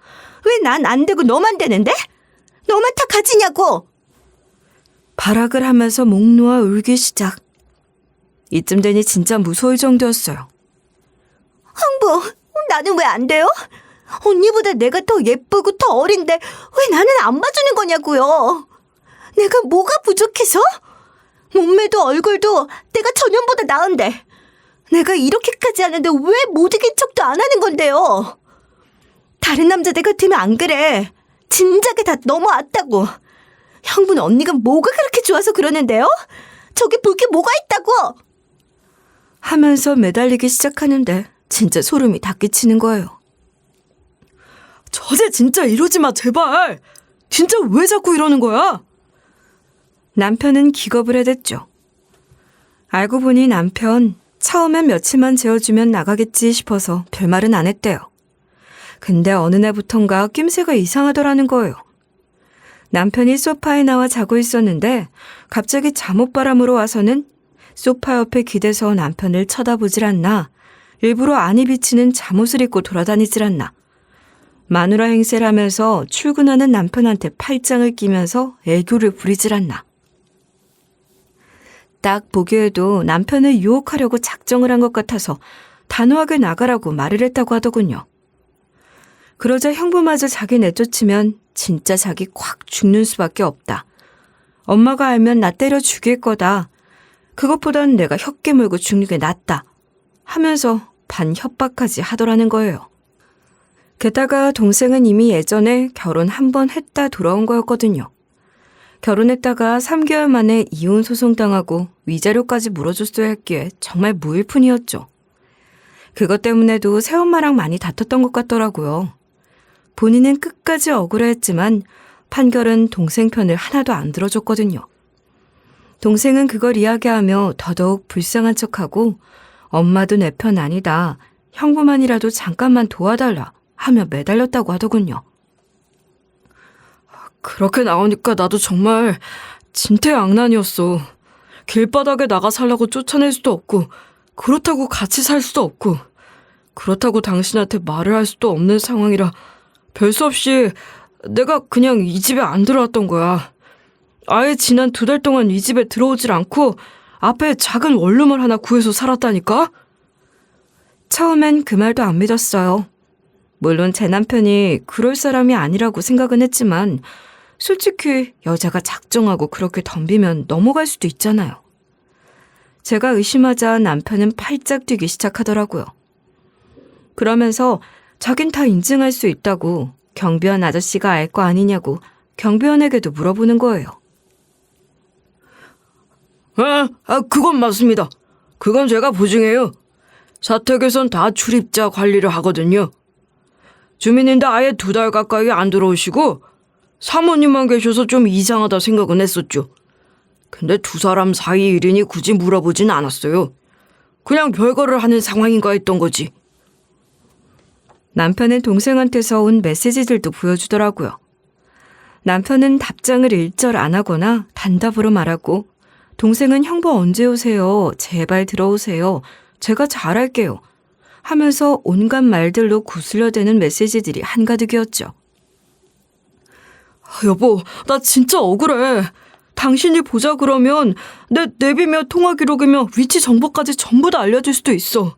왜 난 안 되고 너만 되는데? 너만 다 가지냐고. 발악을 하면서 목 놓아 울기 시작. 이쯤 되니 진짜 무서울 정도였어요. 형부, 나는 왜 안 돼요? 언니보다 내가 더 예쁘고 더 어린데 왜 나는 안 봐주는 거냐고요. 내가 뭐가 부족해서? 몸매도 얼굴도 내가 전현보다 나은데 내가 이렇게까지 하는데 왜 못 이긴 척도 안 하는 건데요. 다른 남자들 같으면 안 그래. 진작에 다 넘어왔다고. 형부는 언니가 뭐가 그렇게 좋아서 그러는데요? 저기 볼 게 뭐가 있다고. 하면서 매달리기 시작하는데 진짜 소름이 다 끼치는 거예요. 저제 진짜 이러지 마 제발. 진짜 왜 자꾸 이러는 거야? 남편은 기겁을 해댔죠. 알고 보니 남편 처음엔 며칠만 재워주면 나가겠지 싶어서 별말은 안 했대요. 근데 어느 날부턴가 낌새가 이상하더라는 거예요. 남편이 소파에 나와 자고 있었는데 갑자기 잠옷바람으로 와서는 소파 옆에 기대서 남편을 쳐다보질 않나, 일부러 안이 비치는 잠옷을 입고 돌아다니질 않나, 마누라 행세를 하면서 출근하는 남편한테 팔짱을 끼면서 애교를 부리질 않나. 딱 보기에도 남편을 유혹하려고 작정을 한 것 같아서 단호하게 나가라고 말을 했다고 하더군요. 그러자 형부마저 자기 내쫓으면 진짜 자기 콱 죽는 수밖에 없다. 엄마가 알면 나 때려 죽일 거다. 그것보단 내가 혀 깨물고 죽는 게 낫다. 하면서 반협박까지 하더라는 거예요. 게다가 동생은 이미 예전에 결혼 한 번 했다 돌아온 거였거든요. 결혼했다가 3개월 만에 이혼 소송당하고 위자료까지 물어줬어야 했기에 정말 무일푼이었죠. 그것 때문에도 새엄마랑 많이 다퉜던 것 같더라고요. 본인은 끝까지 억울해했지만 판결은 동생 편을 하나도 안 들어줬거든요. 동생은 그걸 이야기하며 더더욱 불쌍한 척하고 엄마도 내 편 아니다. 형부만이라도 잠깐만 도와달라 하며 매달렸다고 하더군요. 그렇게 나오니까 나도 정말 진퇴양난이었어. 길바닥에 나가 살라고 쫓아낼 수도 없고, 그렇다고 같이 살 수도 없고, 그렇다고 당신한테 말을 할 수도 없는 상황이라 별 수 없이 내가 그냥 이 집에 안 들어왔던 거야. 아예 지난 2달 동안 이 집에 들어오질 않고 앞에 작은 원룸을 하나 구해서 살았다니까? 처음엔 그 말도 안 믿었어요. 물론 제 남편이 그럴 사람이 아니라고 생각은 했지만 솔직히 여자가 작정하고 그렇게 덤비면 넘어갈 수도 있잖아요. 제가 의심하자 남편은 팔짝 뛰기 시작하더라고요. 그러면서 자긴 다 인증할 수 있다고 경비원 아저씨가 알 거 아니냐고 경비원에게도 물어보는 거예요. 그건 맞습니다. 그건 제가 보증해요. 사택에선 다 출입자 관리를 하거든요. 주민인데 아예 2달 가까이 안 들어오시고 사모님만 계셔서 좀 이상하다 생각은 했었죠. 근데 2사람 사이 일이니 굳이 물어보진 않았어요. 그냥 별거를 하는 상황인가 했던 거지. 남편은 동생한테서 온 메시지들도 보여주더라고요. 남편은 답장을 일절 안 하거나 단답으로 말하고, 동생은 형부 언제 오세요? 제발 들어오세요. 제가 잘할게요. 하면서 온갖 말들로 구슬려대는 메시지들이 한가득이었죠. 여보, 나 진짜 억울해. 당신이 보자 그러면 내 내비며 통화 기록이며 위치 정보까지 전부 다 알려줄 수도 있어.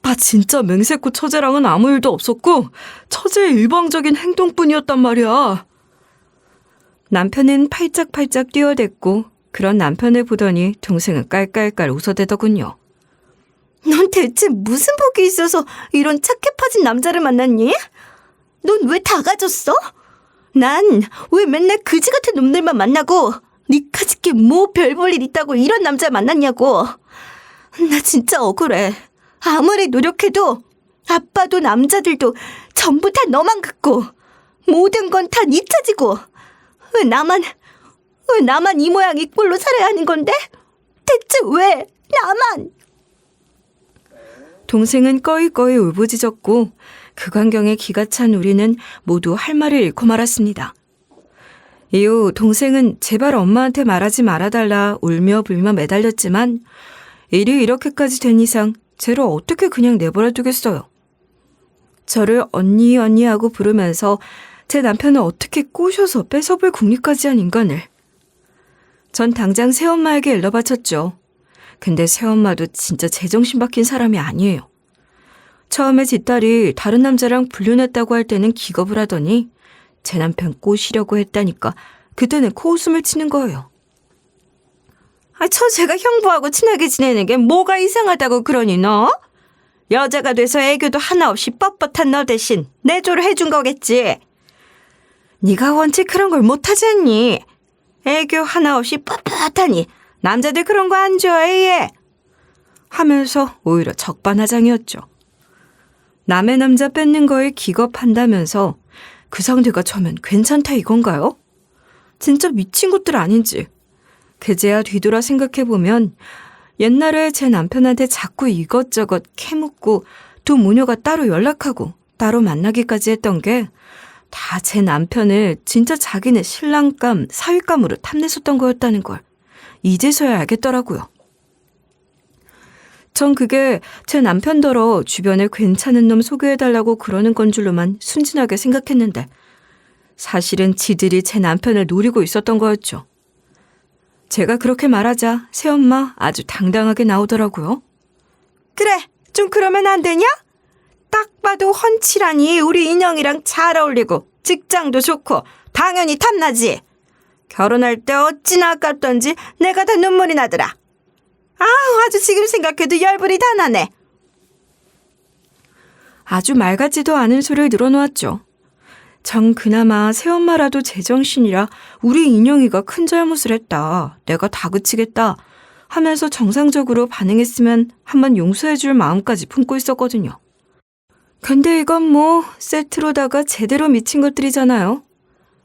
나 진짜 맹세코 처제랑은 아무 일도 없었고 처제의 일방적인 행동뿐이었단 말이야. 남편은 팔짝팔짝 뛰어댔고, 그런 남편을 보더니 동생은 깔깔깔 웃어대더군요. 넌 대체 무슨 복이 있어서 이런 착해 빠진 남자를 만났니? 넌 왜 다 가졌어? 난 왜 맨날 그지 같은 놈들만 만나고 니까짓게 뭐 별 볼 일 있다고 이런 남자 만났냐고. 나 진짜 억울해. 아무리 노력해도 아빠도 남자들도 전부 다 너만 갖고 모든 건 다 니 차지고 왜 나만 이 모양 이 꼴로 살아야 하는 건데? 대체 왜 나만? 동생은 꺼이꺼이 울부짖었고, 그 광경에 기가 찬 우리는 모두 할 말을 잃고 말았습니다. 이후 동생은 제발 엄마한테 말하지 말아달라 울며 불며 매달렸지만, 일이 이렇게까지 된 이상 쟤를 어떻게 그냥 내버려 두겠어요. 저를 언니 하고 부르면서 제 남편을 어떻게 꼬셔서 뺏어볼 궁리까지 한 인간을. 전 당장 새엄마에게 일러 바쳤죠. 근데 새엄마도 진짜 제정신 박힌 사람이 아니에요. 처음에 지 딸이 다른 남자랑 불륜했다고 할 때는 기겁을 하더니 제 남편 꼬시려고 했다니까 그때는 코웃음을 치는 거예요. 처제가 형부하고 친하게 지내는 게 뭐가 이상하다고 그러니 너? 여자가 돼서 애교도 하나 없이 뻣뻣한 너 대신 내조를 해준 거겠지. 네가 원체 그런 걸 못하지 않니? 애교 하나 없이 뻣뻣하니 남자들 그런 거 안 좋아해. 하면서 오히려 적반하장이었죠. 남의 남자 뺏는 거에 기겁한다면서 그 상대가 저면 괜찮다 이건가요? 진짜 미친 것들 아닌지. 그제야 뒤돌아 생각해보면 옛날에 제 남편한테 자꾸 이것저것 캐묻고 두 모녀가 따로 연락하고 따로 만나기까지 했던 게 다 제 남편을 진짜 자기네 신랑감, 사위감으로 탐냈었던 거였다는 걸 이제서야 알겠더라고요. 전 그게 제 남편더러 주변에 괜찮은 놈 소개해달라고 그러는 건 줄로만 순진하게 생각했는데 사실은 지들이 제 남편을 노리고 있었던 거였죠. 제가 그렇게 말하자 새엄마 아주 당당하게 나오더라고요. 그래, 좀 그러면 안 되냐? 딱 봐도 훤칠하니 우리 인형이랑 잘 어울리고 직장도 좋고 당연히 탐나지. 결혼할 때 어찌나 아깝던지 내가 다 눈물이 나더라. 아주 지금 생각해도 열불이 다 나네. 아주 말 같지도 않은 소리를 늘어놓았죠. 정 그나마 새엄마라도 제정신이라 우리 인형이가 큰 잘못을 했다. 내가 다그치겠다. 하면서 정상적으로 반응했으면 한번 용서해줄 마음까지 품고 있었거든요. 근데 이건 뭐 세트로다가 제대로 미친 것들이잖아요.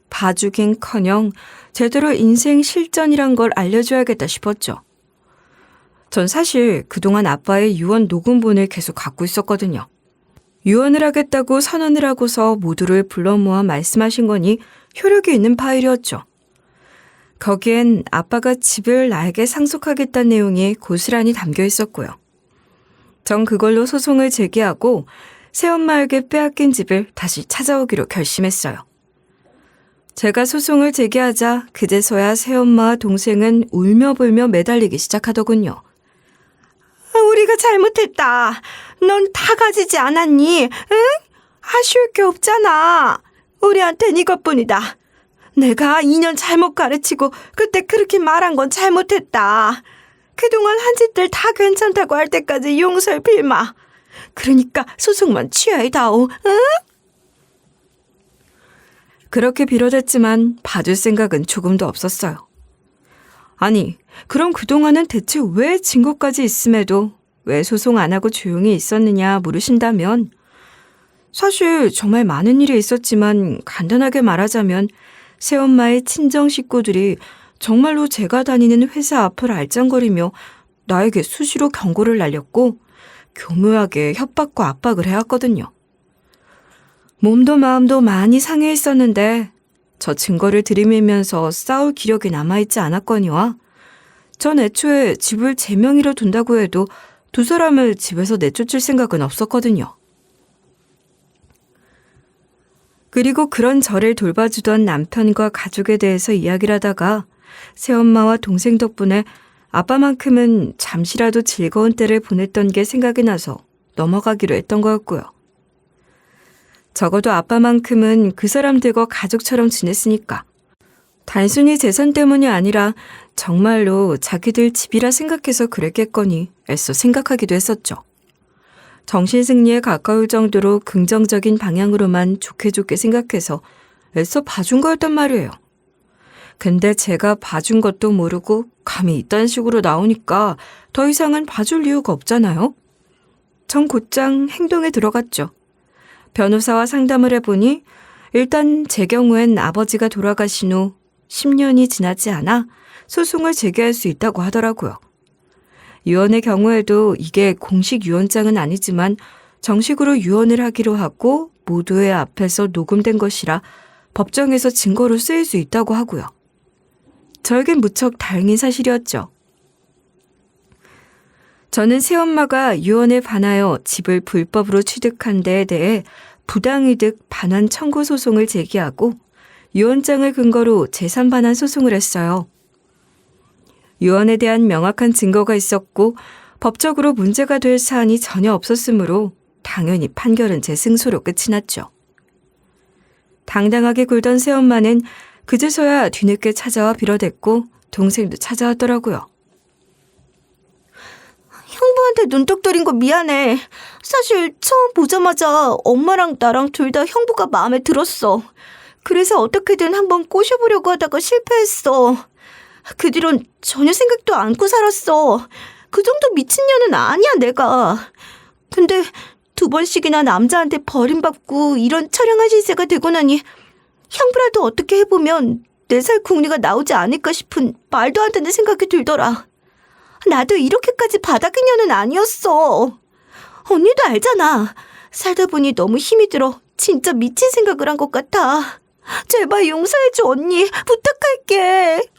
봐주긴커녕 제대로 인생 실전이란 걸 알려줘야겠다 싶었죠. 전 사실 그동안 아빠의 유언 녹음본을 계속 갖고 있었거든요. 유언을 하겠다고 선언을 하고서 모두를 불러 모아 말씀하신 거니 효력이 있는 파일이었죠. 거기엔 아빠가 집을 나에게 상속하겠다는 내용이 고스란히 담겨 있었고요. 전 그걸로 소송을 제기하고 새엄마에게 빼앗긴 집을 다시 찾아오기로 결심했어요. 제가 소송을 제기하자 그제서야 새엄마와 동생은 울며불며 매달리기 시작하더군요. 우리가 잘못했다. 넌 다 가지지 않았니? 응? 아쉬울 게 없잖아. 우리한텐 이것뿐이다. 내가 2년 잘못 가르치고 그때 그렇게 말한 건 잘못했다. 그동안 한 짓들 다 괜찮다고 할 때까지 용서를 빌마. 그러니까 소송만 취하이다오. 응? 그렇게 빌어댔지만 봐줄 생각은 조금도 없었어요. 아니, 그럼 그동안은 대체 왜 증거까지 있음에도 왜 소송 안 하고 조용히 있었느냐 물으신다면 사실 정말 많은 일이 있었지만 간단하게 말하자면 새엄마의 친정 식구들이 정말로 제가 다니는 회사 앞을 알짱거리며 나에게 수시로 경고를 날렸고 교묘하게 협박과 압박을 해왔거든요. 몸도 마음도 많이 상해 있었는데 저 증거를 들이밀면서 싸울 기력이 남아있지 않았거니와 전 애초에 집을 제 명의로 둔다고 해도 두 사람을 집에서 내쫓을 생각은 없었거든요. 그리고 그런 저를 돌봐주던 남편과 가족에 대해서 이야기를 하다가 새엄마와 동생 덕분에 아빠만큼은 잠시라도 즐거운 때를 보냈던 게 생각이 나서 넘어가기로 했던 거였고요. 적어도 아빠만큼은 그 사람들과 가족처럼 지냈으니까 단순히 재산 때문이 아니라 정말로 자기들 집이라 생각해서 그랬겠거니 애써 생각하기도 했었죠. 정신승리에 가까울 정도로 긍정적인 방향으로만 좋게 생각해서 애써 봐준 거였단 말이에요. 근데 제가 봐준 것도 모르고 감히 이딴 식으로 나오니까 더 이상은 봐줄 이유가 없잖아요. 전 곧장 행동에 들어갔죠. 변호사와 상담을 해보니 일단 제 경우엔 아버지가 돌아가신 후 10년이 지나지 않아 소송을 제기할 수 있다고 하더라고요. 유언의 경우에도 이게 공식 유언장은 아니지만 정식으로 유언을 하기로 하고 모두의 앞에서 녹음된 것이라 법정에서 증거로 쓰일 수 있다고 하고요. 저에겐 무척 다행인 사실이었죠. 저는 새엄마가 유언에 반하여 집을 불법으로 취득한 데에 대해 부당이득 반환 청구 소송을 제기하고 유언장을 근거로 재산 반환 소송을 했어요. 유언에 대한 명확한 증거가 있었고 법적으로 문제가 될 사안이 전혀 없었으므로 당연히 판결은 제 승소로 끝이 났죠. 당당하게 굴던 새엄마는 그제서야 뒤늦게 찾아와 빌어댔고 동생도 찾아왔더라고요. 형부한테 눈독 들인 거 미안해. 사실 처음 보자마자 엄마랑 나랑 둘 다 형부가 마음에 들었어. 그래서 어떻게든 한번 꼬셔보려고 하다가 실패했어. 그 뒤론 전혀 생각도 않고 살았어. 그 정도 미친년은 아니야, 내가. 근데 2번씩이나 남자한테 버림받고 이런 처량한 신세가 되고 나니 형부라도 어떻게 해보면 4살 궁리가 나오지 않을까 싶은 말도 안 되는 생각이 들더라. 나도 이렇게까지 바닥의 년은 아니었어. 언니도 알잖아. 살다 보니 너무 힘이 들어 진짜 미친 생각을 한 것 같아. 제발 용서해줘, 언니. 부탁할게.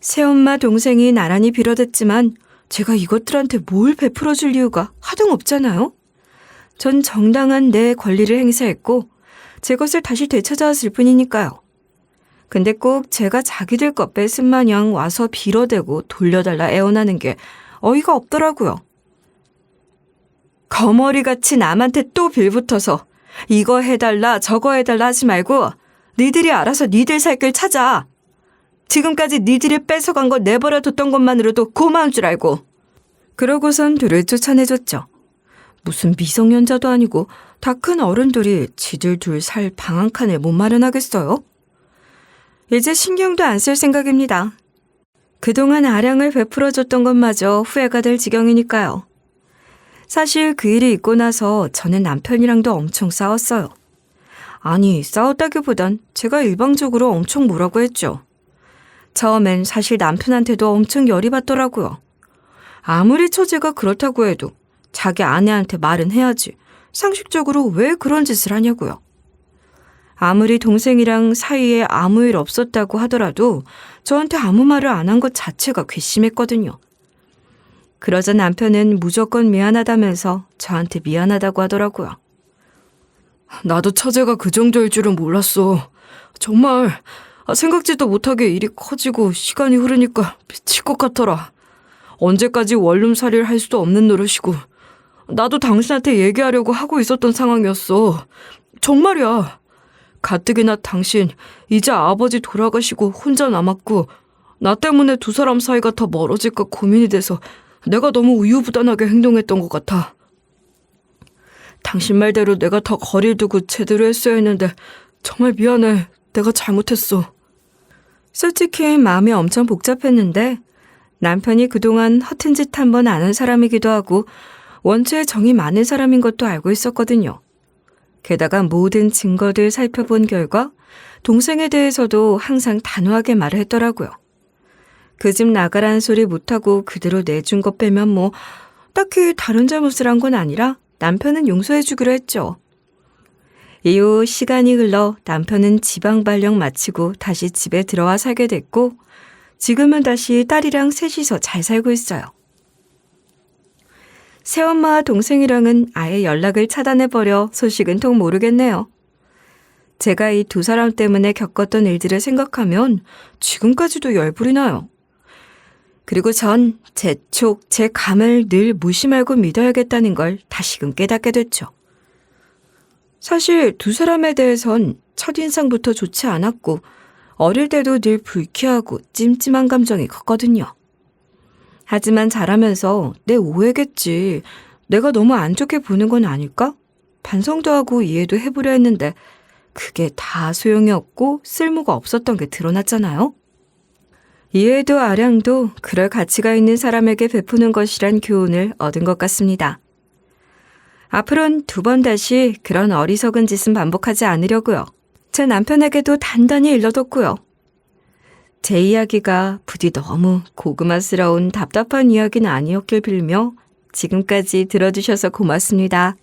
새엄마 동생이 나란히 빌어댔지만 제가 이것들한테 뭘 베풀어줄 이유가 하등없잖아요. 전 정당한 내 권리를 행사했고 제 것을 다시 되찾아왔을 뿐이니까요. 근데 꼭 제가 자기들 것 뺏은 마냥 와서 빌어대고 돌려달라 애원하는 게 어이가 없더라고요. 거머리같이 남한테 또 빌붙어서 이거 해달라 저거 해달라 하지 말고 니들이 알아서 니들 살 길 찾아. 지금까지 니들이 뺏어간 거 내버려뒀던 것만으로도 고마운 줄 알고. 그러고선 둘을 쫓아내줬죠. 무슨 미성년자도 아니고 다 큰 어른들이 지들 둘 살 방 한 칸을 못 마련하겠어요? 이제 신경도 안 쓸 생각입니다. 그동안 아량을 베풀어줬던 것마저 후회가 될 지경이니까요. 사실 그 일이 있고 나서 저는 남편이랑도 엄청 싸웠어요. 아니, 싸웠다기보단 제가 일방적으로 엄청 뭐라고 했죠. 처음엔 사실 남편한테도 엄청 열이 받더라고요. 아무리 처제가 그렇다고 해도 자기 아내한테 말은 해야지. 상식적으로 왜 그런 짓을 하냐고요. 아무리 동생이랑 사이에 아무 일 없었다고 하더라도 저한테 아무 말을 안 한 것 자체가 괘씸했거든요. 그러자 남편은 무조건 미안하다면서 저한테 미안하다고 하더라고요. 나도 처제가 그 정도일 줄은 몰랐어. 정말 생각지도 못하게 일이 커지고 시간이 흐르니까 미칠 것 같더라. 언제까지 원룸살이를 할 수도 없는 노릇이고 나도 당신한테 얘기하려고 하고 있었던 상황이었어. 정말이야. 가뜩이나 당신 이제 아버지 돌아가시고 혼자 남았고 나 때문에 두 사람 사이가 더 멀어질까 고민이 돼서 내가 너무 우유부단하게 행동했던 것 같아. 당신 말대로 내가 더 거리를 두고 제대로 했어야 했는데 정말 미안해. 내가 잘못했어. 솔직히 마음이 엄청 복잡했는데 남편이 그동안 허튼 짓 한 번 안 한 사람이기도 하고 원초에 정이 많은 사람인 것도 알고 있었거든요. 게다가 모든 증거들 살펴본 결과 동생에 대해서도 항상 단호하게 말을 했더라고요. 그 집 나가라는 소리 못하고 그대로 내준 것 빼면 뭐 딱히 다른 잘못을 한 건 아니라 남편은 용서해 주기로 했죠. 이후 시간이 흘러 남편은 지방 발령 마치고 다시 집에 들어와 살게 됐고 지금은 다시 딸이랑 셋이서 잘 살고 있어요. 새엄마와 동생이랑은 아예 연락을 차단해버려 소식은 통 모르겠네요. 제가 이 두 사람 때문에 겪었던 일들을 생각하면 지금까지도 열불이 나요. 그리고 전 제 촉, 제 감을 늘 무시 말고 믿어야겠다는 걸 다시금 깨닫게 됐죠. 사실 두 사람에 대해선 첫인상부터 좋지 않았고 어릴 때도 늘 불쾌하고 찜찜한 감정이 컸거든요. 하지만 자라면서 내 오해겠지. 내가 너무 안 좋게 보는 건 아닐까? 반성도 하고 이해도 해보려 했는데 그게 다 소용이 없고 쓸모가 없었던 게 드러났잖아요. 이해도 아량도 그럴 가치가 있는 사람에게 베푸는 것이란 교훈을 얻은 것 같습니다. 앞으로는 두 번 다시 그런 어리석은 짓은 반복하지 않으려고요. 제 남편에게도 단단히 일러뒀고요. 제 이야기가 부디 너무 고구마스러운 답답한 이야기는 아니었길 빌며 지금까지 들어주셔서 고맙습니다.